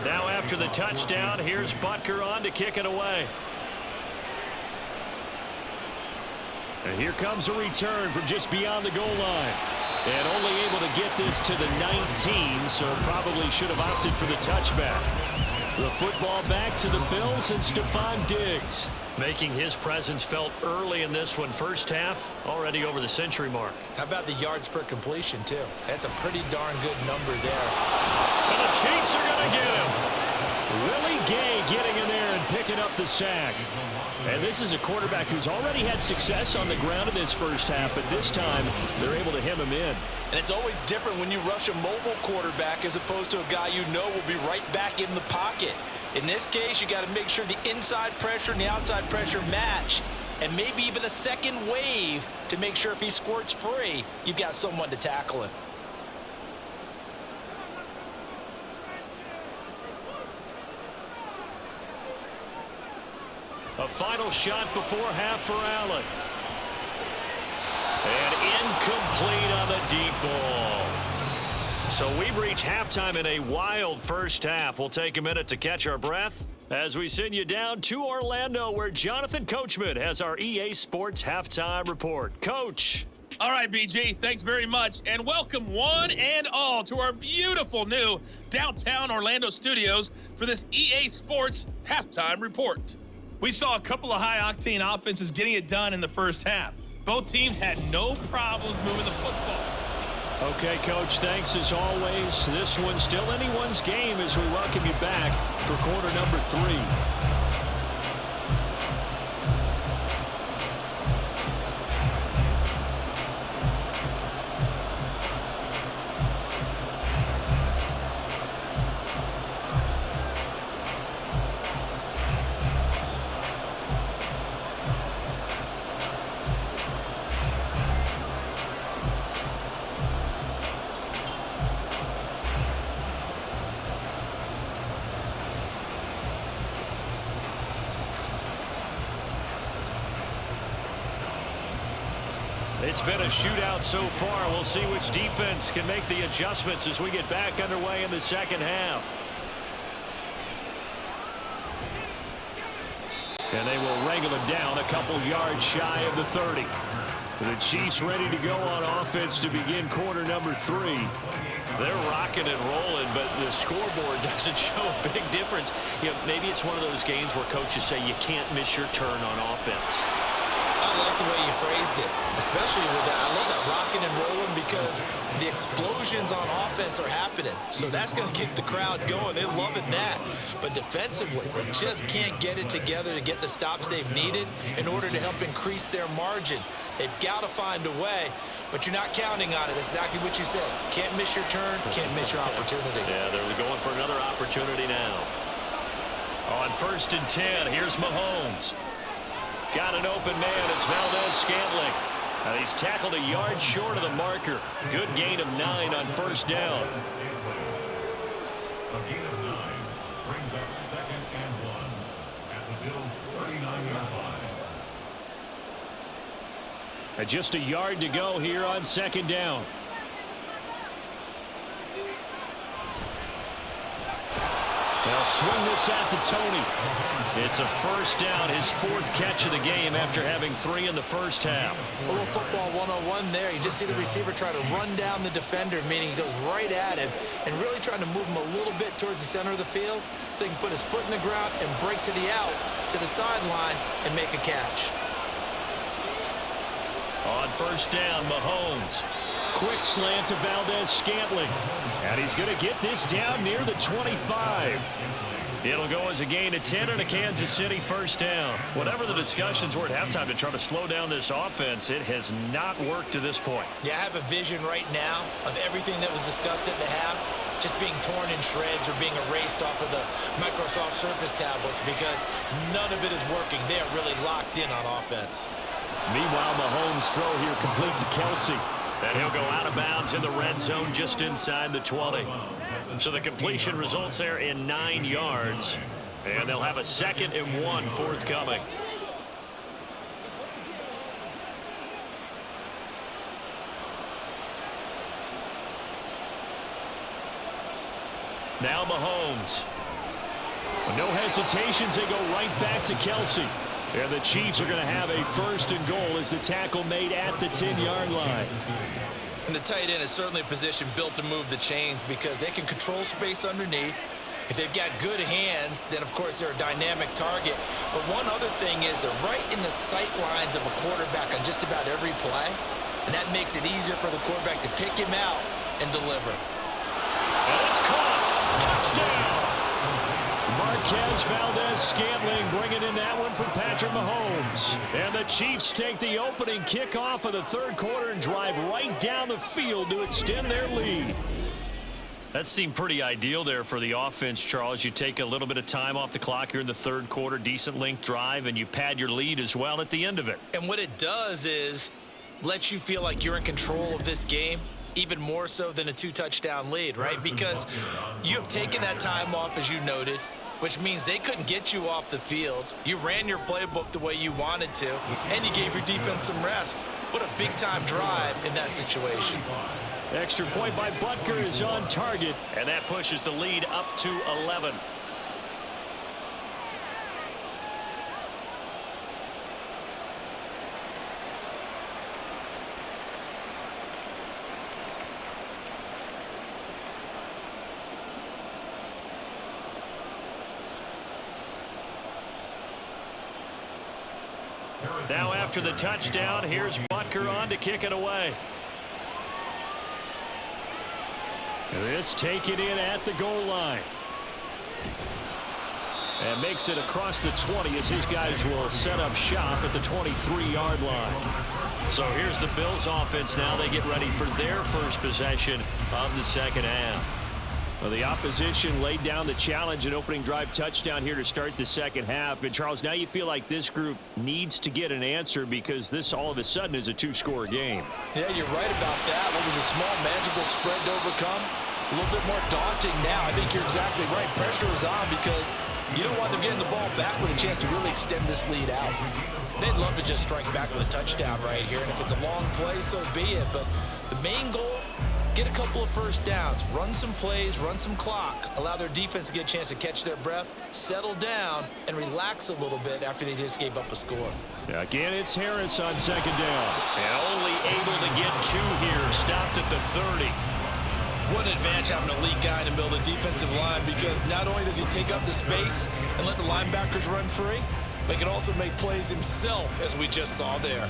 Now after the touchdown, here's Butker on to kick it away. And here comes a return from just beyond the goal line. And only able to get this to the 19, so probably should have opted for the touchback. The football back to the Bills and Stephon Diggs, making his presence felt early in this one. First half, already over the century mark. How about the yards per completion, too? That's a pretty darn good number there. And the Chiefs are going to get him. Willie Gay getting in there and picking up the sack. And this is a quarterback who's already had success on the ground in this first half, but this time they're able to hem him in. And it's always different when you rush a mobile quarterback as opposed to a guy you know will be right back in the pocket. In this case, you got to make sure the inside pressure and the outside pressure match, and maybe even a second wave to make sure if he squirts free, you've got someone to tackle him. A final shot before half for Allen. And incomplete on the deep ball. So we've reached halftime in a wild first half. We'll take a minute to catch our breath as we send you down to Orlando, where Jonathan Coachman has our EA Sports halftime report. Coach. All right, BG, thanks very much. And welcome one and all to our beautiful new downtown Orlando studios for this EA Sports Halftime Report. We saw a couple of high-octane offenses getting it done in the first half. Both teams had no problems moving the football. Okay, Coach, thanks as always. This one's still anyone's game as we welcome you back for quarter number 3. It's been a shootout so far. We'll see which defense can make the adjustments as we get back underway in the second half. And they will wrangle it down a couple yards shy of the 30. The Chiefs ready to go on offense to begin quarter number 3. They're rocking and rolling, but the scoreboard doesn't show a big difference. You know, maybe it's one of those games where coaches say you can't miss your turn on offense. I like the way you phrased it, especially with that. I love that rocking and rolling because the explosions on offense are happening. So that's going to keep the crowd going. They're loving that. But defensively, they just can't get it together to get the stops they've needed in order to help increase their margin. They've got to find a way, but you're not counting on it. That's exactly what you said. Can't miss your turn, can't miss your opportunity. Yeah, they're going for another opportunity now. On 1st and 10, here's Mahomes. Got an open man. It's Valdez-Scantling. And he's tackled a yard short of the marker. Good gain of 9 on 1st down. A gain of 9 brings up 2nd and 1 at the Bills' 39-yard line. And just a yard to go here on 2nd down. They'll swing this out to Tony. It's a 1st down, his 4th catch of the game after having 3 in the first half. A little football 101 there. You just see the receiver try to run down the defender, meaning he goes right at him and really trying to move him a little bit towards the center of the field so he can put his foot in the ground and break to the out, to the sideline, and make a catch. On 1st down, Mahomes. Quick slant to Valdez-Scantling. And he's going to get this down near the 25. It'll go as a gain of 10 and a Kansas City 1st down. Whatever the discussions were at halftime to try to slow down this offense, it has not worked to this point. Yeah, I have a vision right now of everything that was discussed at the half just being torn in shreds or being erased off of the Microsoft Surface tablets because none of it is working. They are really locked in on offense. Meanwhile, Mahomes' throw here complete to Kelsey. And he'll go out of bounds in the red zone just inside the 20. So the completion results there in 9 yards. And they'll have a 2nd and 1 forthcoming. Now Mahomes. No hesitations, they go right back to Kelsey. And the Chiefs are going to have a 1st and goal as the tackle made at the 10-yard line. And the tight end is certainly a position built to move the chains because they can control space underneath. If they've got good hands, then, of course, they're a dynamic target. But one other thing is they're right in the sight lines of a quarterback on just about every play. And that makes it easier for the quarterback to pick him out and deliver. And it's caught. Touchdown. Marquez Valdez-Scantling bringing in that one for Patrick Mahomes. And the Chiefs take the opening kickoff of the 3rd quarter and drive right down the field to extend their lead. That seemed pretty ideal there for the offense, Charles. You take a little bit of time off the clock here in the 3rd quarter, decent length drive, and you pad your lead as well at the end of it. And what it does is let you feel like you're in control of this game, even more so than a 2-touchdown lead, right? Because you have taken that time off, as you noted, which means they couldn't get you off the field. You ran your playbook the way you wanted to, and you gave your defense some rest. What a big-time drive in that situation. Extra point by Butker is on target, and that pushes the lead up to 11. Now after the touchdown, here's Butker on to kick it away. This taken in at the goal line. And makes it across the 20 as his guys will set up shop at the 23-yard line. So here's the Bills offense now. They get ready for their first possession of the second half. Well, the opposition laid down the challenge, an opening drive touchdown here to start the second half. And, Charles, now you feel like this group needs to get an answer because this all of a sudden is a two-score game. Yeah, you're right about that. What was a small, manageable spread to overcome? A little bit more daunting now. I think you're exactly right. Pressure is on because you don't want them getting the ball back with a chance to really extend this lead out. They'd love to just strike back with a touchdown right here. And if it's a long play, so be it. But the main goal, get a couple of first downs, run some plays, run some clock, allow their defense to get a chance to catch their breath, settle down, and relax a little bit after they just gave up a score. Again, it's Harris on second down. And only able to get two here. Stopped at the 30. What an advantage having an elite guy in the middle of the defensive line, because not only does he take up the space and let the linebackers run free, but he can also make plays himself, as we just saw there.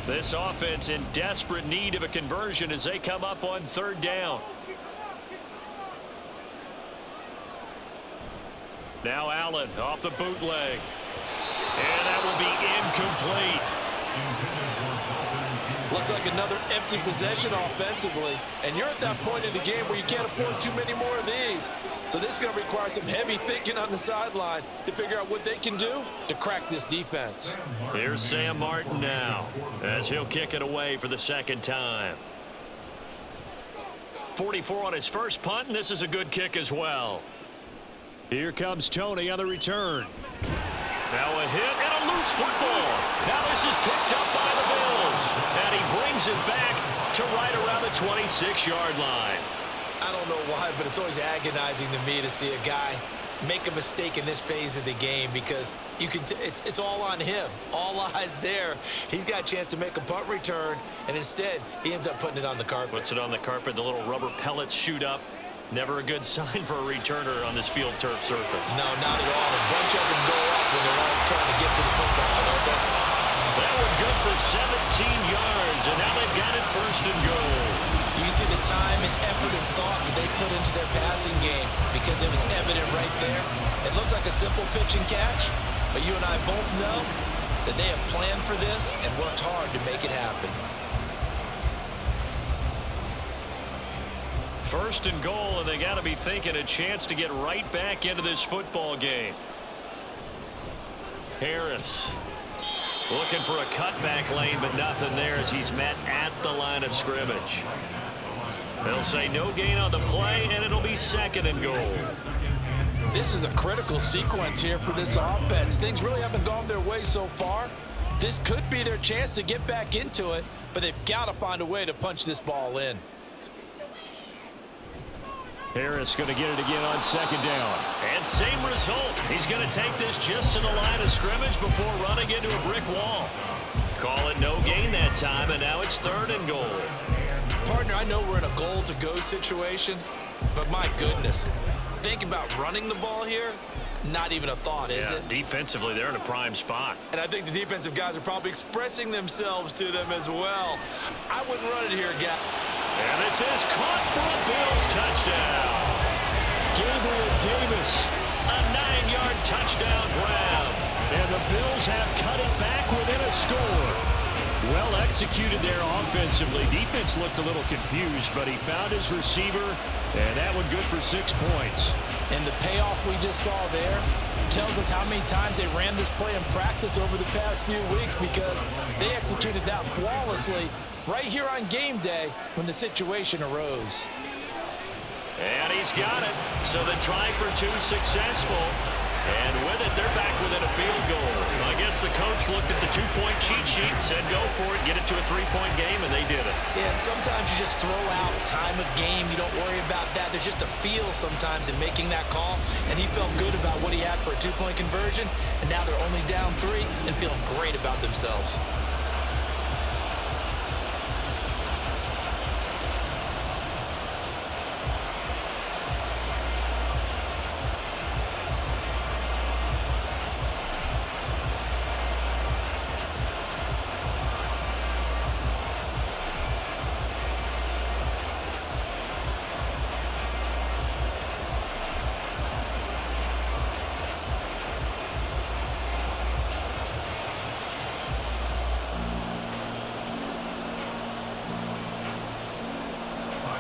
This offense in desperate need of a conversion as they come up on third down. Now Allen off the bootleg. And that will be incomplete. Looks like another empty possession offensively. And you're at that point in the game where you can't afford too many more of these. So this is going to require some heavy thinking on the sideline to figure out what they can do to crack this defense. Here's Sam Martin now as he'll kick it away for the second time. 44 on his first punt, and this is a good kick as well. Here comes Tony on the return. Now a hit and a loose football. Now this is picked up by the Bills. And he brings it back to right around the 26-yard line. I don't know why, but it's always agonizing to me to see a guy make a mistake in this phase of the game, because you can it's all on him. All eyes there. He's got a chance to make a punt return, and instead he ends up putting it on the carpet. Puts it on the carpet. The little rubber pellets shoot up. Never a good sign for a returner on this field turf surface. No, not at all. A bunch of them go up when they're all trying to get to the football, don't they? That one good for 17 yards, and now they've got it first and goal. You can see the time and effort and thought that they put into their passing game, because it was evident right there. It looks like a simple pitch and catch, but you and I both know that they have planned for this and worked hard to make it happen. First and goal, and they got to be thinking a chance to get right back into this football game. Harris looking for a cutback lane, but nothing there as he's met at the line of scrimmage. They'll say no gain on the play, and it'll be second and goal. This is a critical sequence here for this offense. Things really haven't gone their way so far. This could be their chance to get back into it, but they've got to find a way to punch this ball in. Harris going to get it again on second down. And same result. He's going to take this just to the line of scrimmage before running into a brick wall. Call it no gain that time, and now it's third and goal. Partner, I know we're in a goal-to-go situation, but my goodness, think about running the ball here. Not even a thought, is it? Defensively, they're in a prime spot. And I think the defensive guys are probably expressing themselves to them as well. I wouldn't run it here, guys. And this is caught for a Bills touchdown. Gabriel Davis, a 9-yard touchdown grab. And the Bills have cut it back within a score. Well executed there offensively. Defense looked a little confused, but he found his receiver, and that one good for 6 points. And the payoff we just saw there tells us how many times they ran this play in practice over the past few weeks, because they executed that flawlessly right here on game day when the situation arose. And he's got it. So the try for two successful. And with it, they're back within a field goal. I guess the coach looked at the two-point cheat sheet and said, go for it, get it to a three-point game, and they did it. Yeah, and sometimes you just throw out time of game. You don't worry about that. There's just a feel sometimes in making that call, and he felt good about what he had for a two-point conversion, and now they're only down 3 and feeling great about themselves.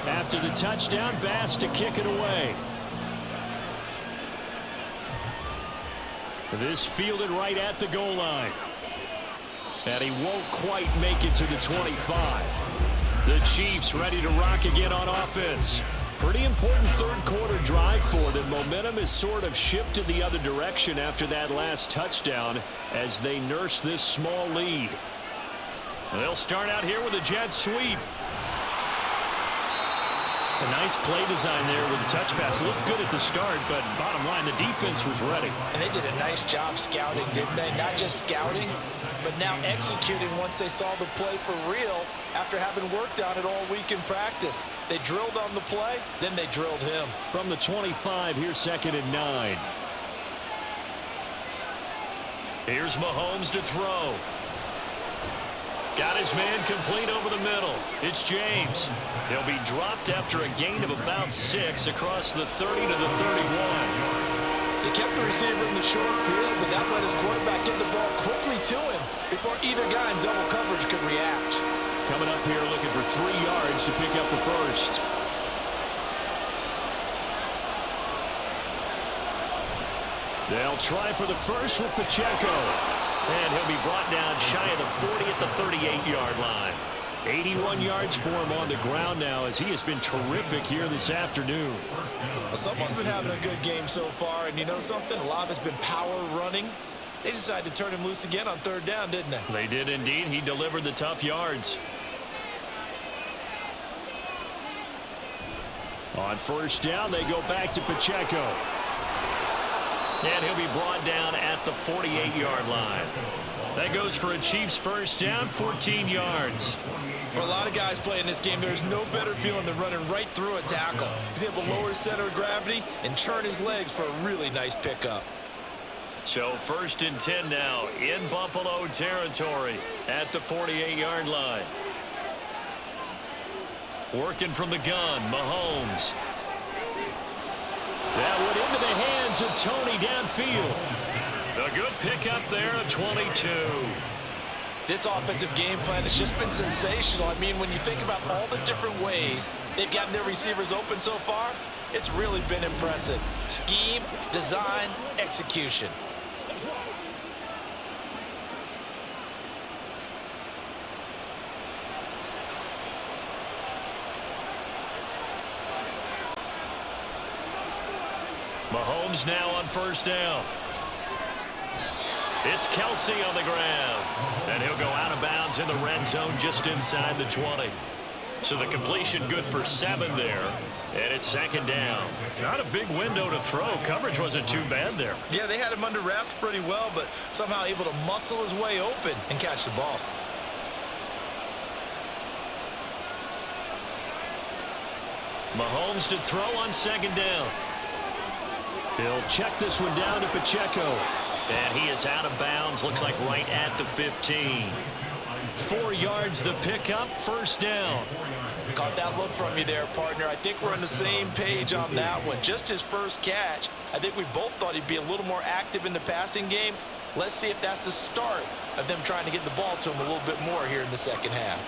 After the touchdown, Bass to kick it away. This fielded right at the goal line. And he won't quite make it to the 25. The Chiefs ready to rock again on offense. Pretty important third quarter drive for them. Momentum has sort of shifted the other direction after that last touchdown as they nurse this small lead. They'll start out here with a jet sweep. A nice play design there with the touch pass. Looked good at the start, but bottom line, the defense was ready. And they did a nice job scouting, didn't they? Not just scouting, but now executing once they saw the play for real after having worked on it all week in practice. They drilled on the play, then they drilled him. From the 25, here's 2nd and 9. Here's Mahomes to throw. Got his man complete over the middle. It's James. He'll be dropped after a gain of about 6 across the 30 to the 31. They kept the receiver in the short field, but that let his quarterback get the ball quickly to him before either guy in double coverage could react. Coming up here looking for 3 yards to pick up the first. They'll try for the first with Pacheco. And he'll be brought down shy of the 40 at the 38-yard line. 81 yards for him on the ground now as he has been terrific here this afternoon. Well, someone's been having a good game so far, and you know something? A lot of it's been power running. They decided to turn him loose again on 3rd down, didn't they? They did indeed. He delivered the tough yards. On 1st down, they go back to Pacheco. And he'll be brought down at the 48-yard line. That goes for a Chiefs first down, 14 yards. For a lot of guys playing this game, there's no better feeling than running right through a tackle. He's able to lower his center of gravity and churn his legs for a really nice pickup. So 1st and 10 now in Buffalo territory at the 48-yard line. Working from the gun, Mahomes. That went into the hands of Tony downfield. A good pickup there at 22. This offensive game plan has just been sensational. I mean, when you think about all the different ways they've gotten their receivers open so far, it's really been impressive. Scheme, design, execution. Mahomes now on 1st down. It's Kelsey on the ground. And he'll go out of bounds in the red zone just inside the 20. So the completion good for 7 there. And it's 2nd down. Not a big window to throw. Coverage wasn't too bad there. Yeah, they had him under wraps pretty well, but somehow able to muscle his way open and catch the ball. Mahomes to throw on 2nd down. He'll check this one down to Pacheco. And he is out of bounds. Looks like right at the 15. 4 yards the pickup. 1st down. Caught that look from you there, partner. I think we're on the same page on that one. Just his first catch. I think we both thought he'd be a little more active in the passing game. Let's see if that's the start of them trying to get the ball to him a little bit more here in the 2nd half.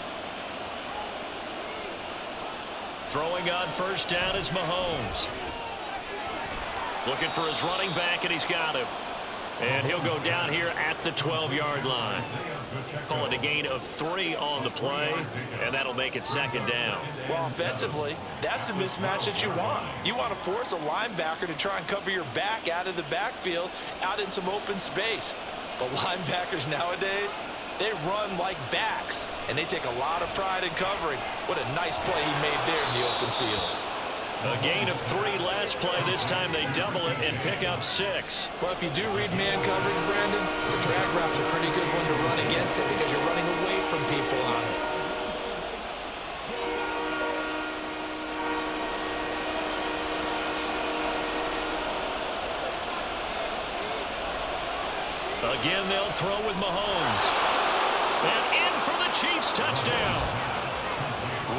Throwing on 1st down is Mahomes. Looking for his running back, and he's got him. And he'll go down here at the 12-yard line. Call it a gain of 3 on the play, and that'll make it 2nd down. Well, offensively, that's the mismatch that you want. You want to force a linebacker to try and cover your back out of the backfield, out in some open space. But linebackers nowadays, they run like backs, and they take a lot of pride in covering. What a nice play he made there in the open field. A gain of 3 last play. This time they double it and pick up 6. Well, if you do read man coverage, Brandon, the drag route's a pretty good one to run against it because you're running away from people on it. Again, they'll throw with Mahomes. And in for the Chiefs touchdown.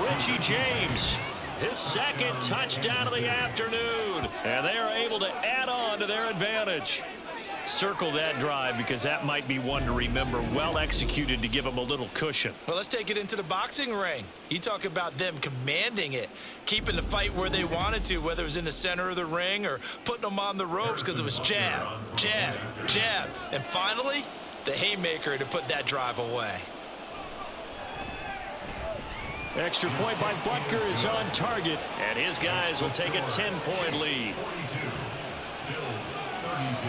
Richie James. His 2nd touchdown of the afternoon. And they are able to add on to their advantage. Circle that drive because that might be one to remember. Well executed to give them a little cushion. Well, let's take it into the boxing ring. You talk about them commanding it, keeping the fight where they wanted to, whether it was in the center of the ring or putting them on the ropes because it was jab, jab, jab. And finally, the haymaker to put that drive away. Extra point by Butker is on target, and his guys will take a 10-point lead. 42. Bills 32.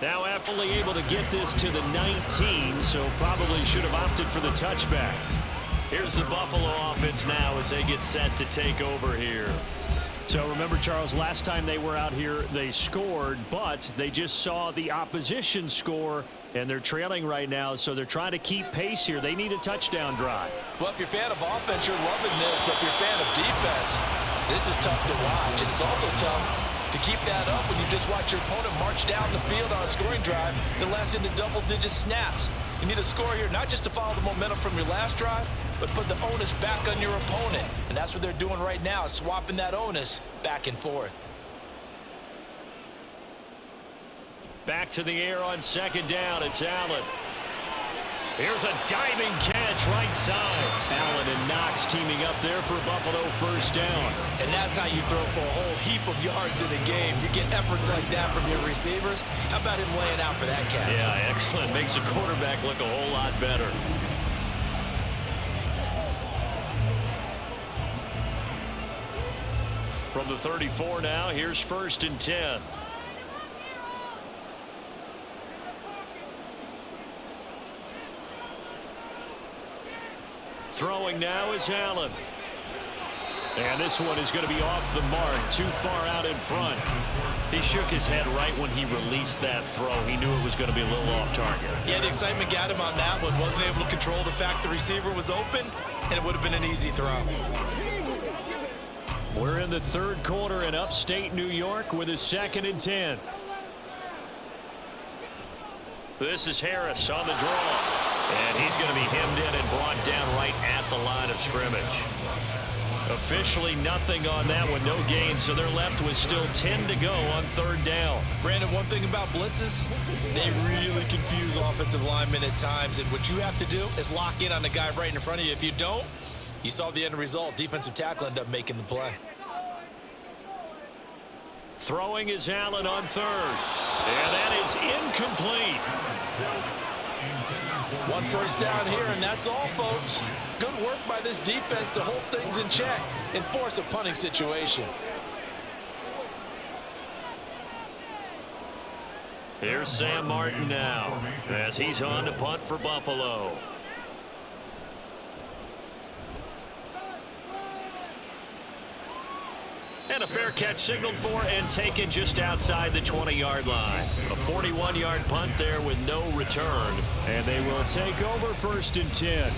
Now after able to get this to the 19, so probably should have opted for the touchback. Here's the Buffalo offense now as they get set to take over here. So remember, Charles, last time they were out here, they scored, but they just saw the opposition score, and they're trailing right now, so they're trying to keep pace here. They need a touchdown drive. Well, if you're a fan of offense, you're loving this, but if you're a fan of defense, this is tough to watch, and it's also tough to keep that up when you just watch your opponent march down the field on a scoring drive that lasts into double-digit snaps. You need a score here, not just to follow the momentum from your last drive, but put the onus back on your opponent. And that's what they're doing right now, swapping that onus back and forth. Back to the air on second down. It's Allen. Here's a diving catch right side. Allen and Knox teaming up there for Buffalo first down. And that's how you throw for a whole heap of yards in a game. You get efforts like that from your receivers. How about him laying out for that catch? Yeah, excellent. Makes the quarterback look a whole lot better. From the 34 now, here's first and 10. Throwing now is Allen. And this one is going to be off the mark, too far out in front. He shook his head right when he released that throw. He knew it was going to be a little off target. Yeah, the excitement got him on that one. Wasn't able to control the fact the receiver was open, and it would have been an easy throw. We're in the third quarter in upstate New York with a 2nd and 10. This is Harris on the draw. And he's going to be hemmed in and brought down right at the line of scrimmage. Officially nothing on that one, no gain, so they're left with still 10 to go on third down. Brandon, one thing about blitzes, they really confuse offensive linemen at times, and what you have to do is lock in on the guy right in front of you. If you don't, you saw the end result. Defensive tackle ended up making the play. Throwing is Allen on third. And that is incomplete. One first down here, and that's all, folks. Good work by this defense to hold things in check and force a punting situation. Here's Sam Martin now as he's on to punt for Buffalo. And a fair catch signaled for and taken just outside the 20-yard line. A 41-yard punt there with no return. And they will take over first and 10.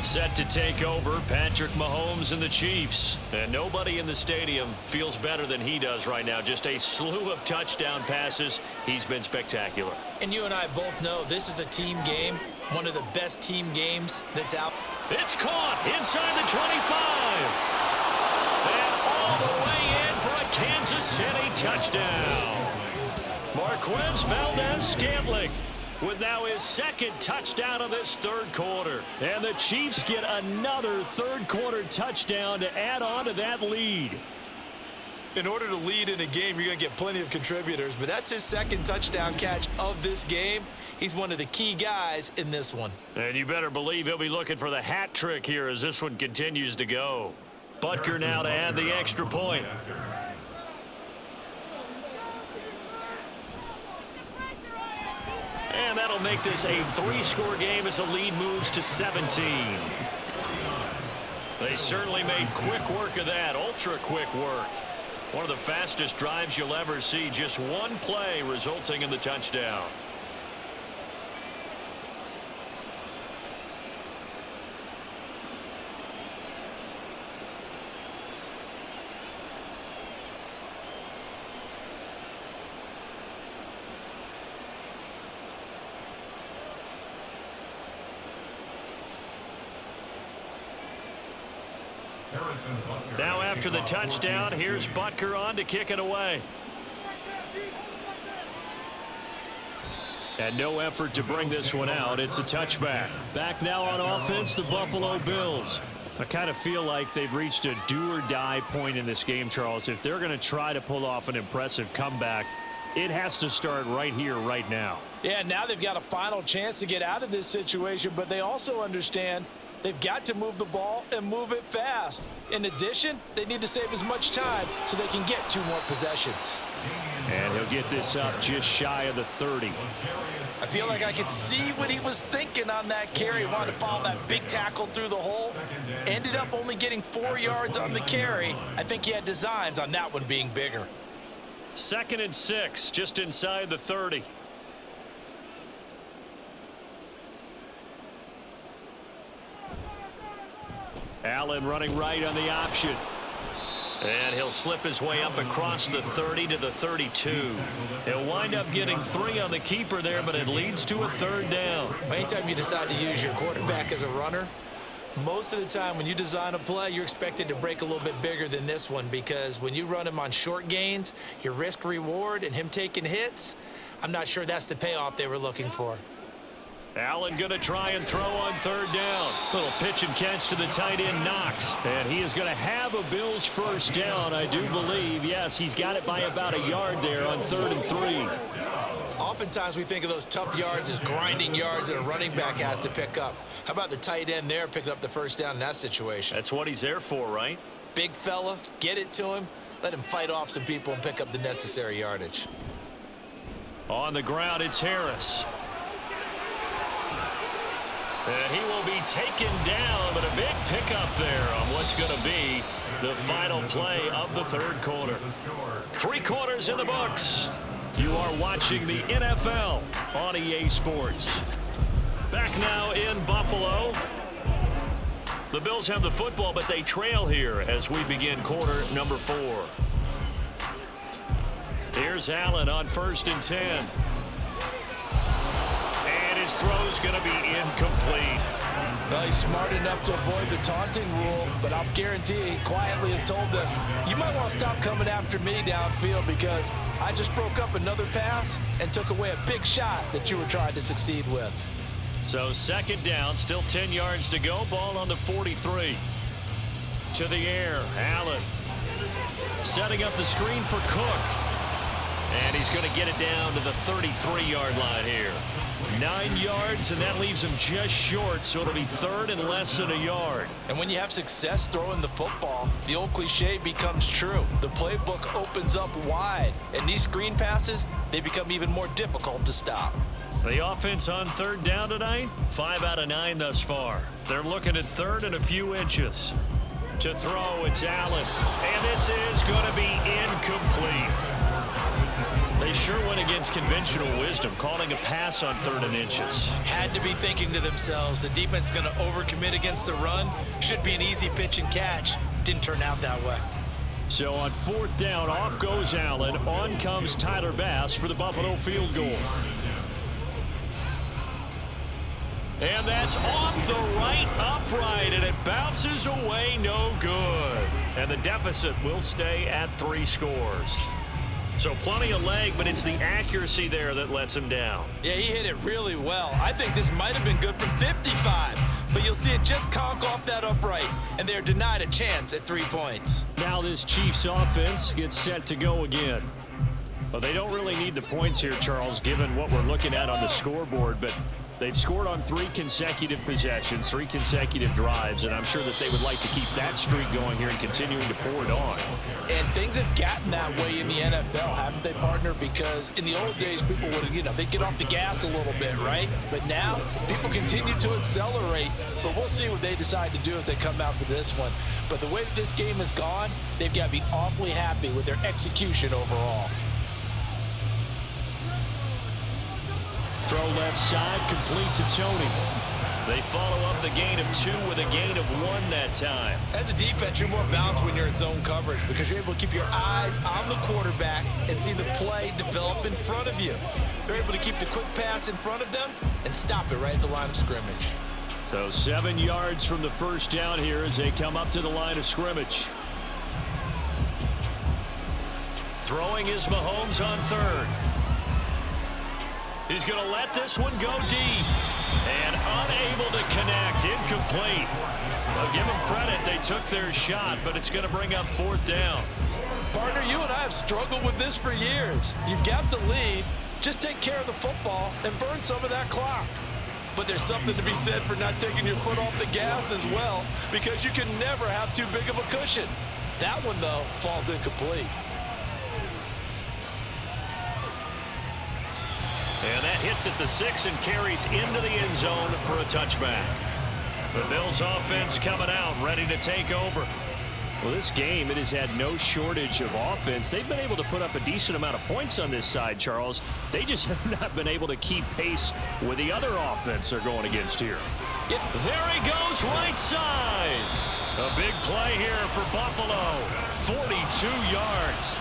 Set to take over, Patrick Mahomes and the Chiefs. And nobody in the stadium feels better than he does right now. Just a slew of touchdown passes. He's been spectacular. And you and I both know this is a team game, one of the best team games that's out. It's caught inside the 25. And all the way in for a Kansas City touchdown. Marquez Valdez-Scantling with now his 2nd touchdown of this third quarter. And the Chiefs get another third quarter touchdown to add on to that lead. In order to lead in a game, you're going to get plenty of contributors, but that's his 2nd touchdown catch of this game. He's one of the key guys in this one. And you better believe he'll be looking for the hat trick here as this one continues to go. Butker now to add the extra point. And that'll make this a 3-score game as the lead moves to 17. They certainly made quick work of that, ultra quick work. One of the fastest drives you'll ever see, just one play resulting in the touchdown. Now after the touchdown, here's Butker on to kick it away. And no effort to bring this one out. It's a touchback. Back now on offense, the Buffalo Bills. I kind of feel like they've reached a do-or-die point in this game, Charles. If they're going to try to pull off an impressive comeback, it has to start right here, right now. Yeah, now they've got a final chance to get out of this situation, but they also understand they've got to move the ball and move it fast. In addition, they need to save as much time so they can get 2 more possessions. And he'll get this up just shy of the 30. I feel like I could see what he was thinking on that carry. Wanted to follow that big tackle through the hole. Ended up only getting 4 yards on the carry. I think he had designs on that one being bigger. 2nd and 6, just inside the 30. Allen running right on the option. And he'll slip his way up across the 30 to the 32. He'll wind up getting 3 on the keeper there, but it leads to a 3rd down. Anytime you decide to use your quarterback as a runner, most of the time when you design a play, you're expected to break a little bit bigger than this one, because when you run him on short gains, your risk reward and him taking hits, I'm not sure that's the payoff they were looking for. Allen going to try and throw on 3rd down. Little pitch and catch to the tight end, Knox. And he is going to have a Bills 1st down, I do believe. Yes, he's got it by about a yard there on 3rd and 3. Oftentimes we think of those tough yards as grinding yards that a running back has to pick up. How about the tight end there picking up the 1st down in that situation? That's what he's there for, right? Big fella, get it to him, let him fight off some people and pick up the necessary yardage. On the ground, it's Harris. And he will be taken down, but a big pickup there on what's going to be the final play of the 3rd quarter. 3 quarters in the books. You are watching the NFL on EA Sports. Back now in Buffalo. The Bills have the football, but they trail here as we begin quarter number 4. Here's Allen on 1st and 10. His throw's going to be incomplete. Well, he's smart enough to avoid the taunting rule, but I'll guarantee he quietly has told them, you might want to stop coming after me downfield because I just broke up another pass and took away a big shot that you were trying to succeed with. So 2nd down, still 10 yards to go. Ball on the 43. To the air, Allen setting up the screen for Cook. And he's going to get it down to the 33-yard line here. 9 yards, and that leaves him just short, so it'll be 3rd and less than a yard. And when you have success throwing the football, the old cliche becomes true. The playbook opens up wide, and these screen passes, they become even more difficult to stop. The offense on 3rd down tonight, 5 out of 9 thus far. They're looking at 3rd and a few inches. To throw, it's Allen, and this is going to be incomplete. They sure went against conventional wisdom, calling a pass on 3rd and inches. Had to be thinking to themselves, the defense is going to overcommit against the run. Should be an easy pitch and catch. Didn't turn out that way. So on 4th down, off goes Allen. On comes Tyler Bass for the Buffalo field goal. And that's off the right upright, and it bounces away, no good. And the deficit will stay at 3 scores. So plenty of leg, but it's the accuracy there that lets him down. Yeah, he hit it really well. I think this might have been good from 55, but you'll see it just conk off that upright, and they're denied a chance at 3 points. Now this Chiefs offense gets set to go again. Well, they don't really need the points here, Charles, given what we're looking at on the scoreboard, but they've scored on 3 consecutive possessions, 3 consecutive drives, and I'm sure that they would like to keep that streak going here and continuing to pour it on. And things have gotten that way in the NFL, haven't they, partner? Because in the old days, people would, they'd get off the gas a little bit, right? But now, people continue to accelerate, but we'll see what they decide to do as they come out for this one. But the way that this game has gone, they've got to be awfully happy with their execution overall. Throw left side, complete to Tony. They follow up the gain of 2 with a gain of 1 that time. As a defense, you're more balanced when you're in zone coverage because you're able to keep your eyes on the quarterback and see the play develop in front of you. They're able to keep the quick pass in front of them and stop it right at the line of scrimmage. So 7 yards from the first down here as they come up to the line of scrimmage. Throwing is Mahomes on third. He's going to let this one go deep. And unable to connect. Incomplete. Well, give them credit. They took their shot, but it's going to bring up fourth down. Partner, you and I have struggled with this for years. You've got the lead. Just take care of the football and burn some of that clock. But there's something to be said for not taking your foot off the gas as well, because you can never have too big of a cushion. That one, though, falls incomplete. And that hits at the 6 and carries into the end zone for a touchback. The Bills offense coming out, ready to take over. Well, this game, it has had no shortage of offense. They've been able to put up a decent amount of points on this side, Charles. They just have not been able to keep pace with the other offense they're going against here. There he goes, right side. A big play here for Buffalo. 42 yards.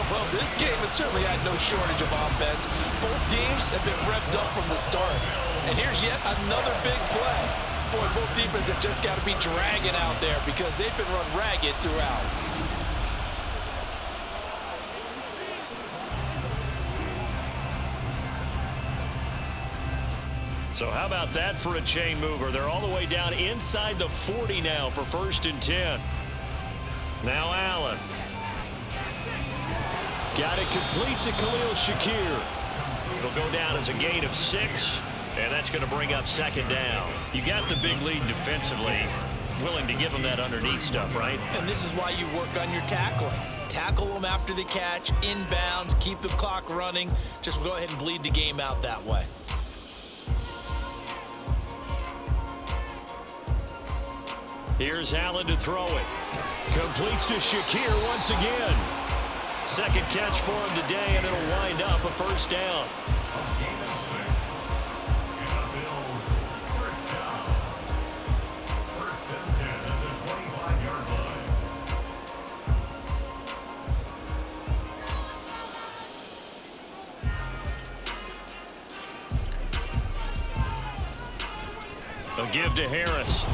Well, this game has certainly had no shortage of offense. Both teams have been revved up from the start. And here's yet another big play. Boy, both defenses have just got to be dragging out there because they've been run ragged throughout. So how about that for a chain mover? They're all the way down inside the 40 now for 1st and 10. Now Allen. Got it complete to Khalil Shakir. It'll go down as a gain of 6, and that's going to bring up 2nd down. You got the big lead defensively, willing to give them that underneath stuff, right? And this is why you work on your tackling. Tackle them after the catch, inbounds, keep the clock running. Just go ahead and bleed the game out that way. Here's Allen to throw it. Completes to Shakir once again. 2nd catch for him today, and it'll wind up a 1st down. A give to Harris.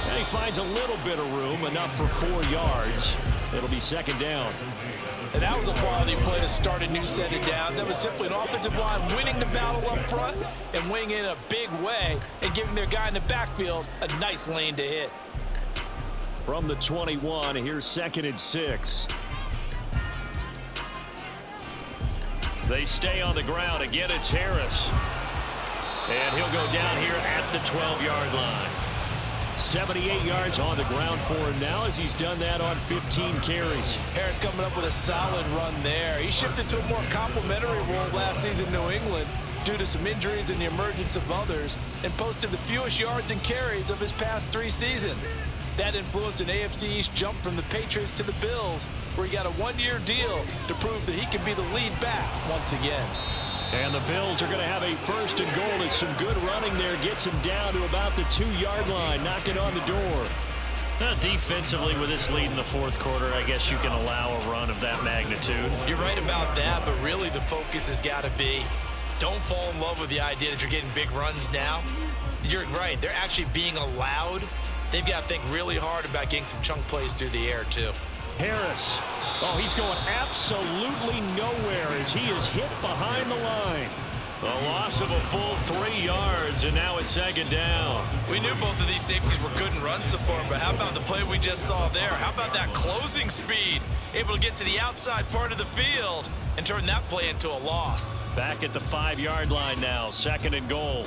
And he finds a little bit of room, enough for 4 yards. It'll be 2nd down. And that was a quality play to start a new set of downs. That was simply an offensive line winning the battle up front and winning in a big way and giving their guy in the backfield a nice lane to hit. From the 21, here's 2nd and 6. They stay on the ground. Again, it's Harris. And he'll go down here at the 12-yard line. 78 yards on the ground for him now as he's done that on 15 carries. Harris coming up with a solid run there. He shifted to a more complimentary role last season in New England due to some injuries and the emergence of others, and posted the fewest yards and carries of his past 3 seasons. That influenced an AFC East jump from the Patriots to the Bills, where he got a 1-year deal to prove that he can be the lead back once again. And the Bills are going to have a 1st and goal as some good running there gets him down to about the 2-yard line, knocking on the door. Defensively, with this lead in the 4th quarter, I guess you can allow a run of that magnitude. You're right about that, but really the focus has got to be don't fall in love with the idea that you're getting big runs now. You're right. They're actually being allowed. They've got to think really hard about getting some chunk plays through the air, too. Harris. Oh, he's going absolutely nowhere as he is hit behind the line. A loss of a full 3 yards, and now it's 2nd down. We knew both of these safeties were good in run support, but how about the play we just saw there? How about that closing speed? Able to get to the outside part of the field and turn that play into a loss. Back at the 5-yard line now, 2nd and goal.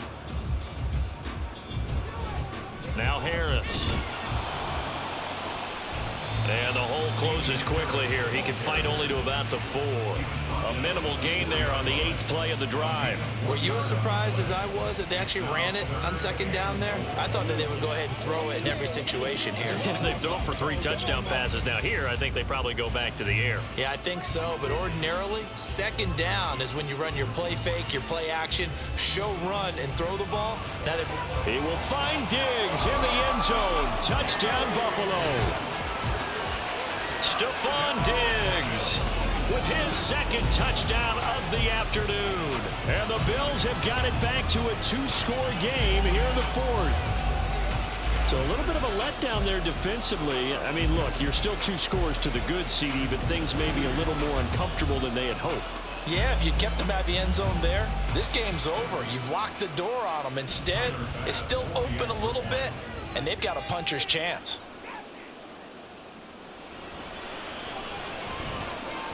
Now Harris. And the hole closes quickly here. He can fight only to about the 4. A minimal gain there on the 8th play of the drive. Were you as surprised as I was that they actually ran it on 2nd down there? I thought that they would go ahead and throw it in every situation here. They've thrown for 3 touchdown passes now. Here, I think they probably go back to the air. Yeah, I think so. But ordinarily, 2nd down is when you run your play fake, your play action, show run, and throw the ball. Now he will find Diggs in the end zone. Touchdown, Buffalo. Stephon Diggs with his 2nd touchdown of the afternoon. And the Bills have got it back to a 2-score game here in the 4th. So a little bit of a letdown there defensively. I mean, look, you're still 2 scores to the good, CD, but things may be a little more uncomfortable than they had hoped. Yeah, if you kept them at the end zone there, this game's over. You've locked the door on them. Instead, it's still open a little bit, and they've got a puncher's chance.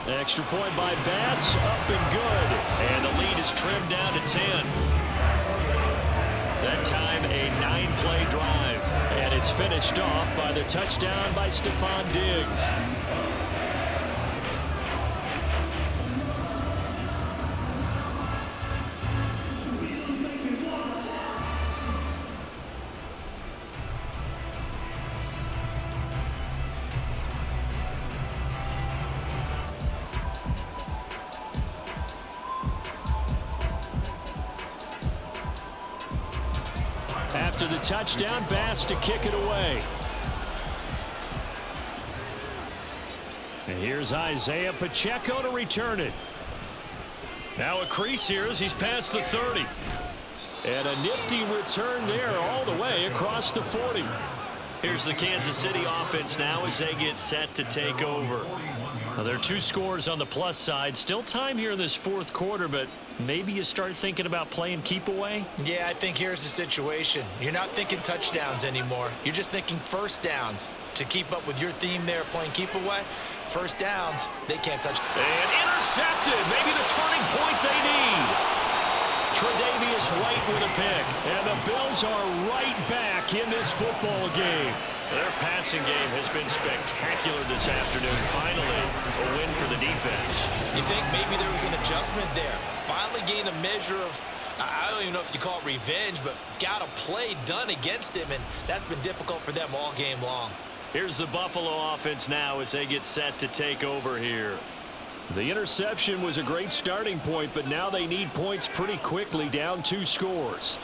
Extra point by Bass, up and good. And the lead is trimmed down to 10. That time a 9-play drive. And it's finished off by the touchdown by Stephon Diggs. After the touchdown, Bass to kick it away. And here's Isaiah Pacheco to return it. Now a crease here as he's past the 30. And a nifty return there all the way across the 40. Here's the Kansas City offense now as they get set to take over. Now, there are 2 scores on the plus side. Still time here in this 4th quarter, but maybe you start thinking about playing keep away? Yeah, I think here's the situation. You're not thinking touchdowns anymore. You're just thinking first downs. To keep up with your theme there, playing keep away, first downs, they can't touch. And intercepted. Maybe the turning point they need. Tre'Davious White with a pick. And the Bills are right back in this football game. Their passing game has been spectacular this afternoon. Finally, a win for the defense. You think maybe there was an adjustment there. Finally gained a measure of, I don't even know if you call it revenge, but got a play done against him, and that's been difficult for them all game long. Here's the Buffalo offense now as they get set to take over here. The interception was a great starting point, but now they need points pretty quickly, down 2 scores.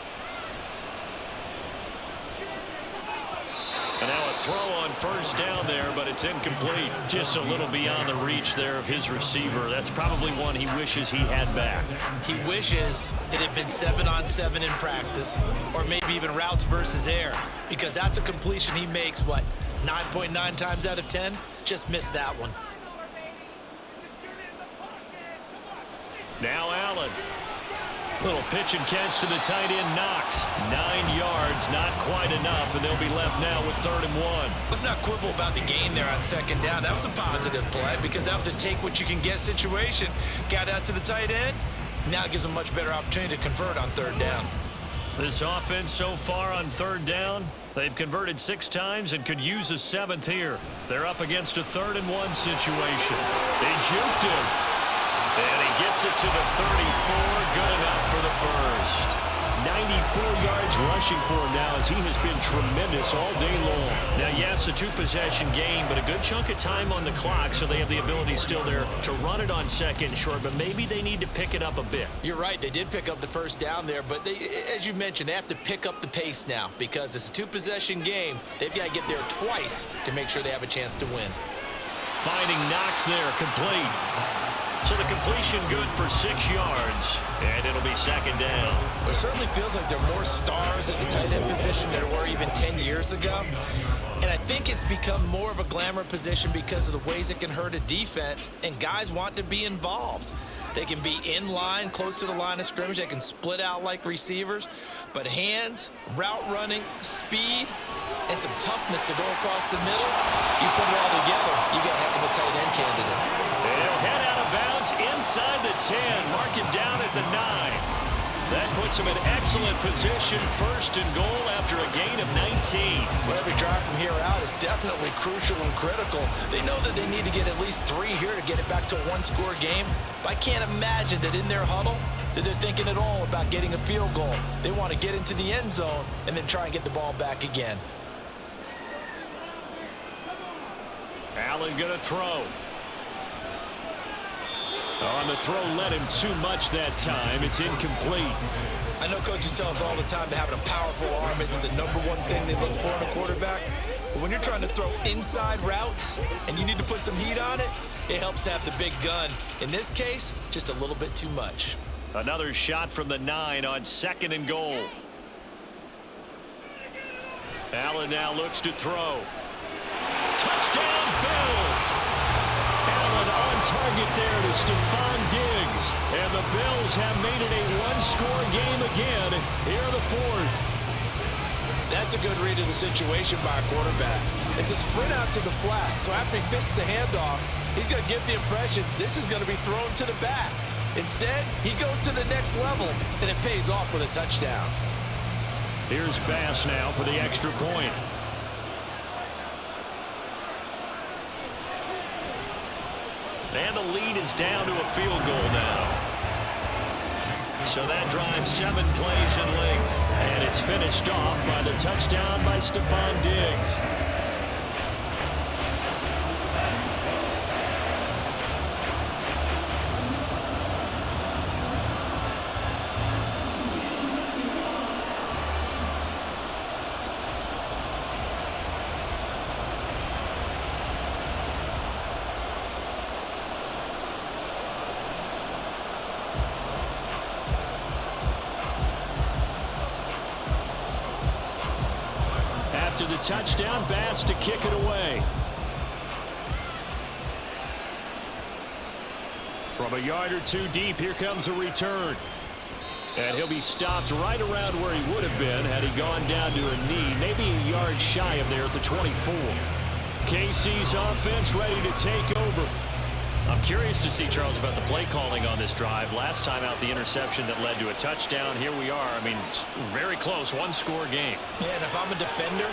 And now a throw on first down there, but it's incomplete. Just a little beyond the reach there of his receiver. That's probably one he wishes he had back. He wishes it had been 7-on-7 in practice, or maybe even routes versus air, because that's a completion he makes, what, 9.9 times out of 10? Just missed that one. Now Allen. Little pitch and catch to the tight end, Knox. 9 yards, not quite enough, and they'll be left now with 3rd and 1. Let's not quibble about the gain there on 2nd down. That was a positive play because that was a take-what-you-can-get situation. Got out to the tight end. Now it gives them a much better opportunity to convert on 3rd down. This offense so far on 3rd down, they've converted 6 times and could use a 7th here. They're up against a 3rd and 1 situation. They juked him. And he gets it to the 34. Good enough for the first. 94 yards rushing for him now as he has been tremendous all day long. Now, yes, a 2-possession game, but a good chunk of time on the clock, so they have the ability still there to run it on 2nd and short, but maybe they need to pick it up a bit. You're right. They did pick up the first down there, but they, as you mentioned, they have to pick up the pace now because it's a 2-possession game. They've got to get there twice to make sure they have a chance to win. Finding Knox there, complete. So the completion good for 6 yards, and it'll be 2nd down. It certainly feels like there are more stars at the tight end position than there were even 10 years ago. And I think it's become more of a glamour position because of the ways it can hurt a defense, and guys want to be involved. They can be in line, close to the line of scrimmage. They can split out like receivers. But hands, route running, speed, and some toughness to go across the middle, you put it all together, you got a heck of a tight end candidate. And he'll head out of bounds inside the 10, mark it down at the 9. That puts him in excellent position, 1st and goal after a gain of 19. Well, every drive from here out is definitely crucial and critical. They know that they need to get at least 3 here to get it back to a 1-score game. But I can't imagine that in their huddle that they're thinking at all about getting a field goal. They want to get into the end zone and then try and get the ball back again. Allen going to throw. On the throw, led him too much that time. It's incomplete. I know coaches tell us all the time that having a powerful arm isn't the #1 thing they look for in a quarterback. But when you're trying to throw inside routes and you need to put some heat on it, it helps to have the big gun. In this case, just a little bit too much. Another shot from the 9 on 2nd and goal. Allen now looks to throw. Touchdown, Bills! Allen on target there to Stephon Diggs. And the Bills have made it a one-score game again here in the fourth. That's a good read of the situation by a quarterback. It's a sprint out to the flat, so after he fakes the handoff, he's going to give the impression this is going to be thrown to the back. Instead, he goes to the next level, and it pays off with a touchdown. Here's Bass now for the extra point. And the lead is down to a field goal now. So that drives 7 plays in length. And it's finished off by the touchdown by Stephon Diggs. After the touchdown, Bass to kick it away. From a yard or two deep, here comes a return. And he'll be stopped right around where he would have been had he gone down to a knee, maybe a yard shy of there at the 24. KC's offense ready to take over. I'm curious to see, Charles, about the play calling on this drive. Last time out, the interception that led to a touchdown. Here we are. I mean, very close, one-score game. Yeah, and if I'm a defender,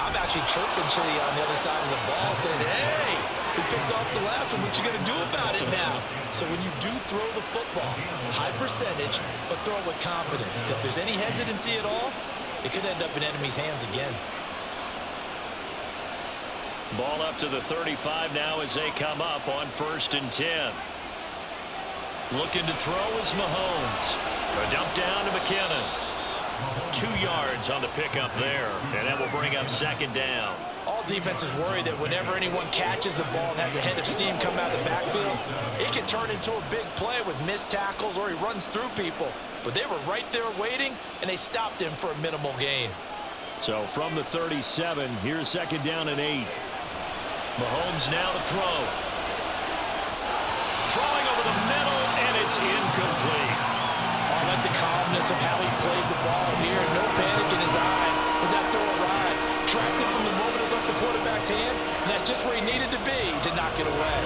I'm actually chirping Chili on the other side of the ball saying, hey, we picked off the last one. What you going to do about it now? So when you do throw the football, high percentage, but throw it with confidence. Because if there's any hesitancy at all, it could end up in enemy's hands again. Ball up to the 35 now as they come up on 1st and 10. Looking to throw is Mahomes. A dump down to McKinnon. 2 yards on the pickup there, and that will bring up 2nd down. All defenses worry that whenever anyone catches the ball and has a head of steam come out of the backfield, it can turn into a big play with missed tackles or he runs through people. But they were right there waiting, and they stopped him for a minimal gain. So from the 37, here's 2nd down and 8. Mahomes now to throw. Throwing over the middle, and it's incomplete. I like the calmness of how he played the ball here. No panic in his eyes as that throw arrived. Tracked it from the moment it left the quarterback's hand, and that's just where he needed to be to knock it away.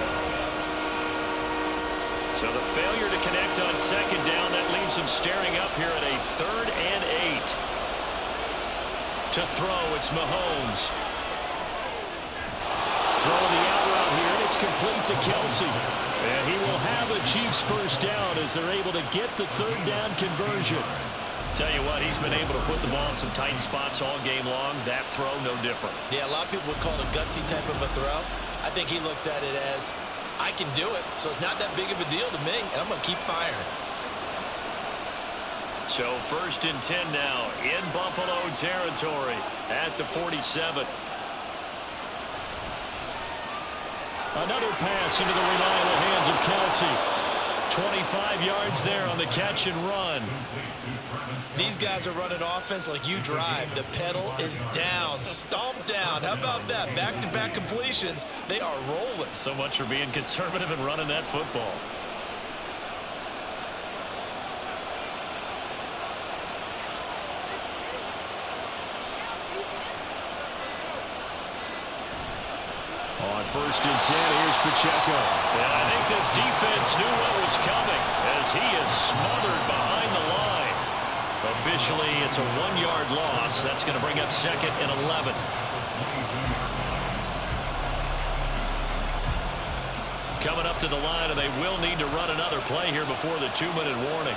So the failure to connect on 2nd down, that leaves him staring up here at a 3rd and 8. To throw, it's Mahomes. Throwing the out route here, and it's complete to Kelsey. And he will have the Chiefs' first down as they're able to get the 3rd down conversion. Tell you what, he's been able to put the ball in some tight spots all game long. That throw, no different. Yeah, a lot of people would call it a gutsy type of a throw. I think he looks at it as, I can do it, so it's not that big of a deal to me, and I'm going to keep firing. So 1st and 10 now in Buffalo territory at the 47. Another pass into the reliable hands of Kelsey. 25 yards there on the catch and run. These guys are running offense like you drive. The pedal is down, stomped down. How about that? Back-to-back completions. They are rolling. So much for being conservative and running that football. On 1st and 10, here's Pacheco. And I think this defense knew what was coming as he is smothered behind the line. Officially, it's a 1-yard loss. That's going to bring up 2nd and 11. Coming up to the line, and they will need to run another play here before the 2-minute warning.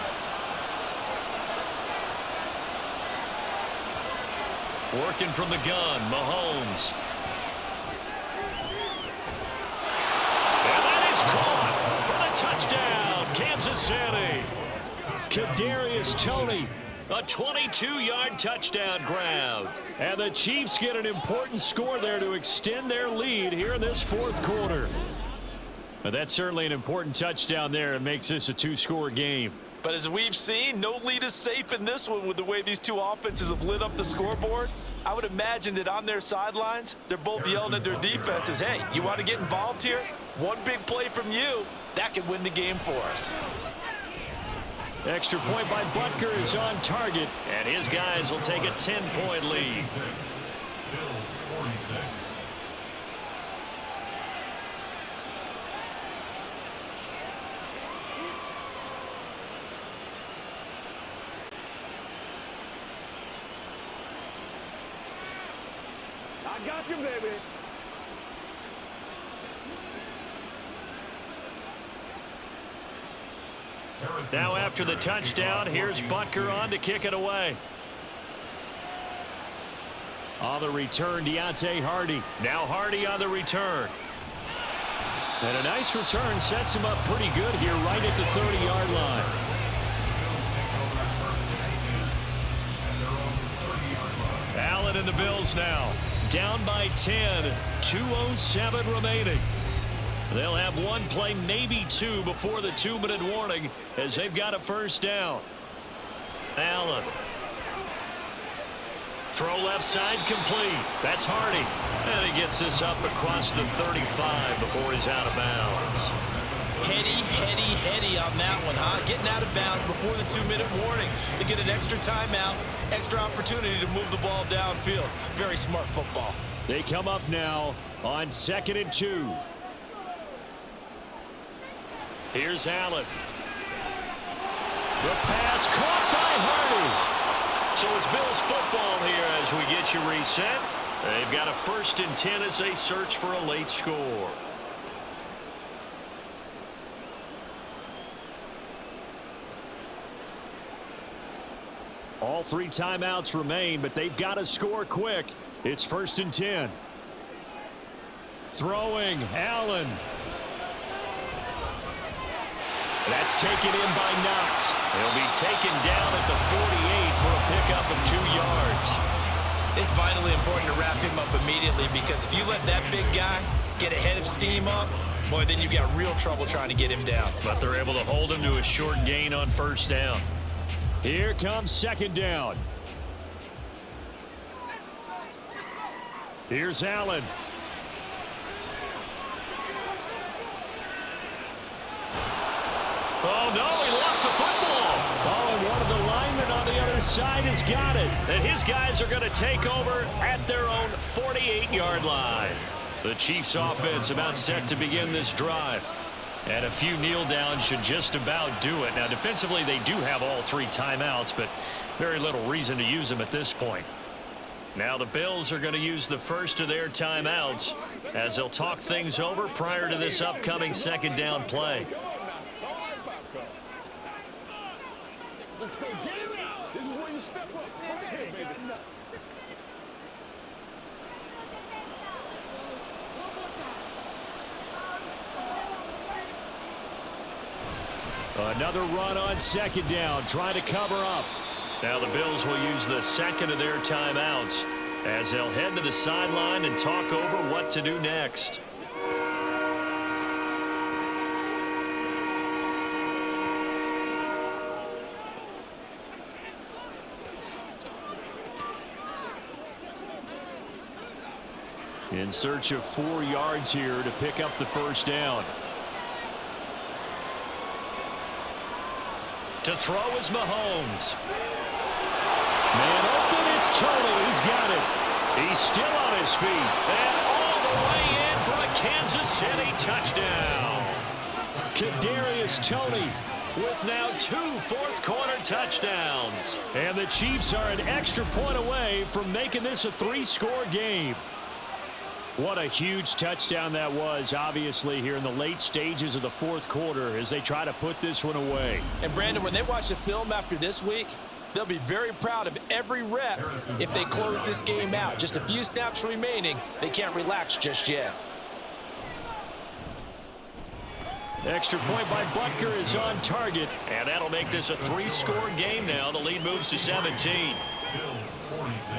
Working from the gun, Mahomes. Caught for the touchdown, Kansas City. Kadarius Toney, a 22-yard touchdown grab. And the Chiefs get an important score there to extend their lead here in this 4th quarter. But that's certainly an important touchdown there. It makes this a 2-score game. But as we've seen, no lead is safe in this one with the way these two offenses have lit up the scoreboard. I would imagine that on their sidelines, they're both yelling at their defenses, hey, you want to get involved here? One big play from you, that could win the game for us. Extra point by Butker is on target, and his guys will take a 10-point lead. Bills 46. I got you, baby. Now after the touchdown, here's Butker on to kick it away. On the return, Deontay Hardy. Now Hardy on the return. And a nice return sets him up pretty good here right at the 30-yard line. Allen and the Bills now down by 10, 2:07 remaining. They'll have one play, maybe two, before the 2-minute warning as they've got a first down. Allen. Throw left side complete. That's Hardy. And he gets this up across the 35 before he's out of bounds. Heady on that one, huh? Getting out of bounds before the 2-minute warning. They get an extra timeout, extra opportunity to move the ball downfield. Very smart football. They come up now on 2nd and 2. Here's Allen. The pass caught by Hardy. So it's Bills football here as we get you reset. They've got a 1st and 10 as they search for a late score. All 3 timeouts remain, but they've got to score quick. It's 1st and 10. Throwing, Allen. That's taken in by Knox. He'll be taken down at the 48 for a pickup of 2 yards. It's vitally important to wrap him up immediately because if you let that big guy get ahead of steam up, boy, then you've got real trouble trying to get him down. But they're able to hold him to a short gain on 1st down. Here comes 2nd down. Here's Allen. Oh, no, he lost the football. Oh, and one of the linemen on the other side has got it. And his guys are going to take over at their own 48-yard line. The Chiefs offense about set to begin this drive. And a few kneel downs should just about do it. Now, defensively, they do have all 3 timeouts, but very little reason to use them at this point. Now the Bills are going to use the first of their timeouts as they'll talk things over prior to this upcoming 2nd down play. Let's go get it. This is where you step up. Right here, baby. Another run on 2nd down, trying to cover up. Now the Bills will use the 2nd of their timeouts as they'll head to the sideline and talk over what to do next. In search of 4 yards here to pick up the 1st down. To throw is Mahomes. Man open, it's Tony. He's got it. He's still on his feet. And all the way in for a Kansas City touchdown. Kadarius Toney with now 2 fourth-quarter touchdowns. And the Chiefs are an extra point away from making this a 3-score game. What a huge touchdown that was, obviously, here in the late stages of the 4th quarter as they try to put this one away. And, Brandon, when they watch the film after this week, they'll be very proud of every rep if they close this game out. Just a few snaps remaining. They can't relax just yet. Extra point by Butker is on target, and that'll make this a 3-score game now. The lead moves to 17. Bills 46.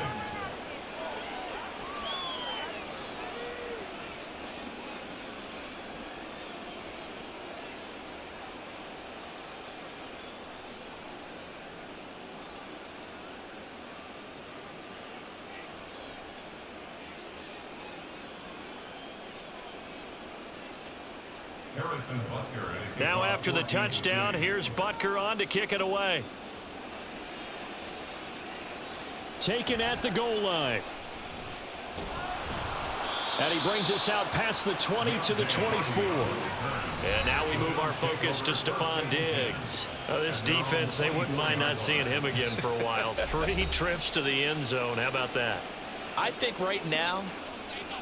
Harrison Butker. Now after the touchdown, here's Butker on to kick it away. Taken at the goal line. And he brings us out past the 20 to the 24. And now we move our focus to Stephon Diggs. This defense, they wouldn't mind not seeing him again for a while. 3 trips to the end zone. How about that? I think right now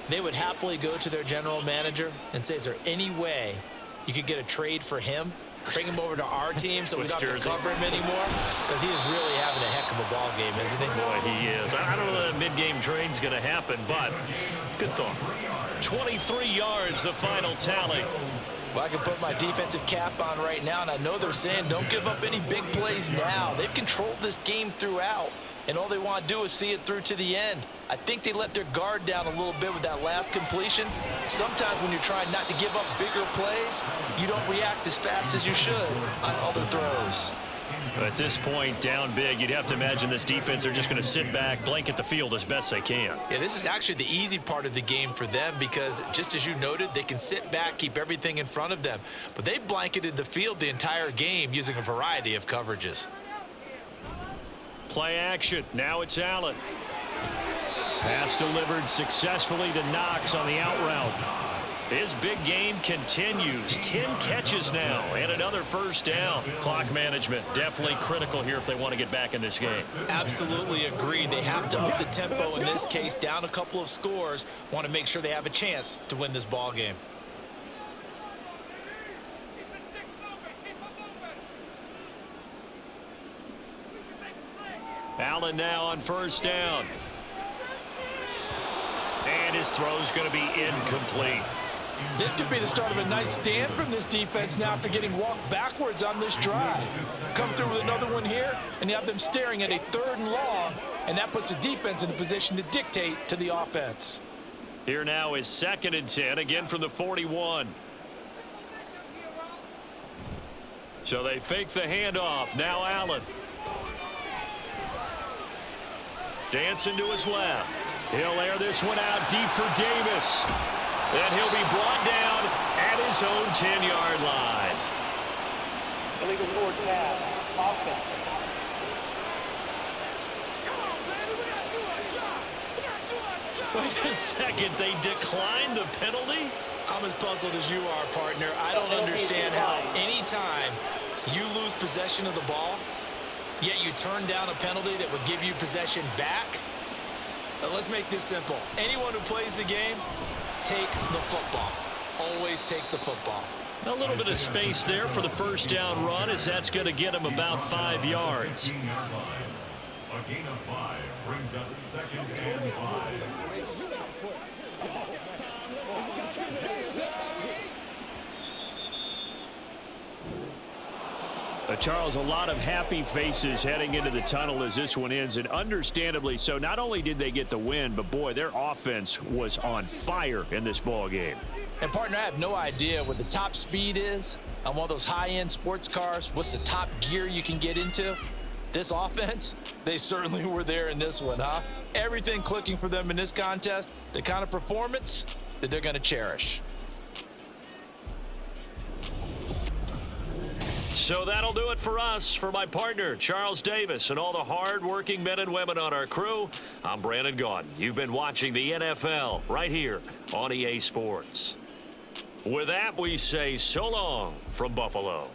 they would happily go to their general manager and say, is there any way you could get a trade for him? Bring him over to our team so we don't have to cover him anymore? Because he is really having a heck of a ball game, isn't he? Boy, he is. I don't know that mid-game trade's going to happen, but good thought. 23 yards, the final tally. Well, I can put my defensive cap on right now, and I know they're saying don't give up any big plays now. They've controlled this game throughout, and all they want to do is see it through to the end. I think they let their guard down a little bit with that last completion. Sometimes when you're trying not to give up bigger plays, you don't react as fast as you should on other throws. At this point, down big, you'd have to imagine this defense, they're just going to sit back, blanket the field as best they can. Yeah, this is actually the easy part of the game for them because, just as you noted, they can sit back, keep everything in front of them. But they blanketed the field the entire game using a variety of coverages. Play action. Now it's Allen. Pass delivered successfully to Knox on the out route. His big game continues. 10 catches now and another first down. Clock management definitely critical here if they want to get back in this game. Absolutely agreed. They have to up the tempo in this case, down a couple of scores. Want to make sure they have a chance to win this ball game. Allen now on first down. And his throw's going to be incomplete. This could be the start of a nice stand from this defense now after getting walked backwards on this drive. Come through with another one here, and you have them staring at a 3rd and long, and that puts the defense in a position to dictate to the offense. Here now is 2nd and 10, again from the 41. So they fake the handoff. Now Allen. Dancing to his left. He'll air this one out deep for Davis. And he'll be brought down at his own 10-yard line. Illegal forward pass. Offense. Wait a second. They declined the penalty? I'm as puzzled as you are, partner. I don't understand how anytime you lose possession of the ball, yet you turn down a penalty that would give you possession back. Let's make this simple. Anyone who plays the game, take the football. Always take the football. A little bit of space there for the first down run, as that's going to get him about 5 yards. A gain of 5 brings up 2nd and 5. Charles, a lot of happy faces heading into the tunnel as this one ends, and understandably so. Not only did they get the win, but boy, their offense was on fire in this ball game. And partner, I have no idea what the top speed is on one of those high-end sports cars. What's the top gear you can get into? This offense, they certainly were there in this one, huh? Everything clicking for them in this contest, the kind of performance that they're going to cherish. So that'll do it for us. For my partner, Charles Davis, and all the hard-working men and women on our crew, I'm Brandon Gaudin. You've been watching the NFL right here on EA Sports. With that, we say so long from Buffalo.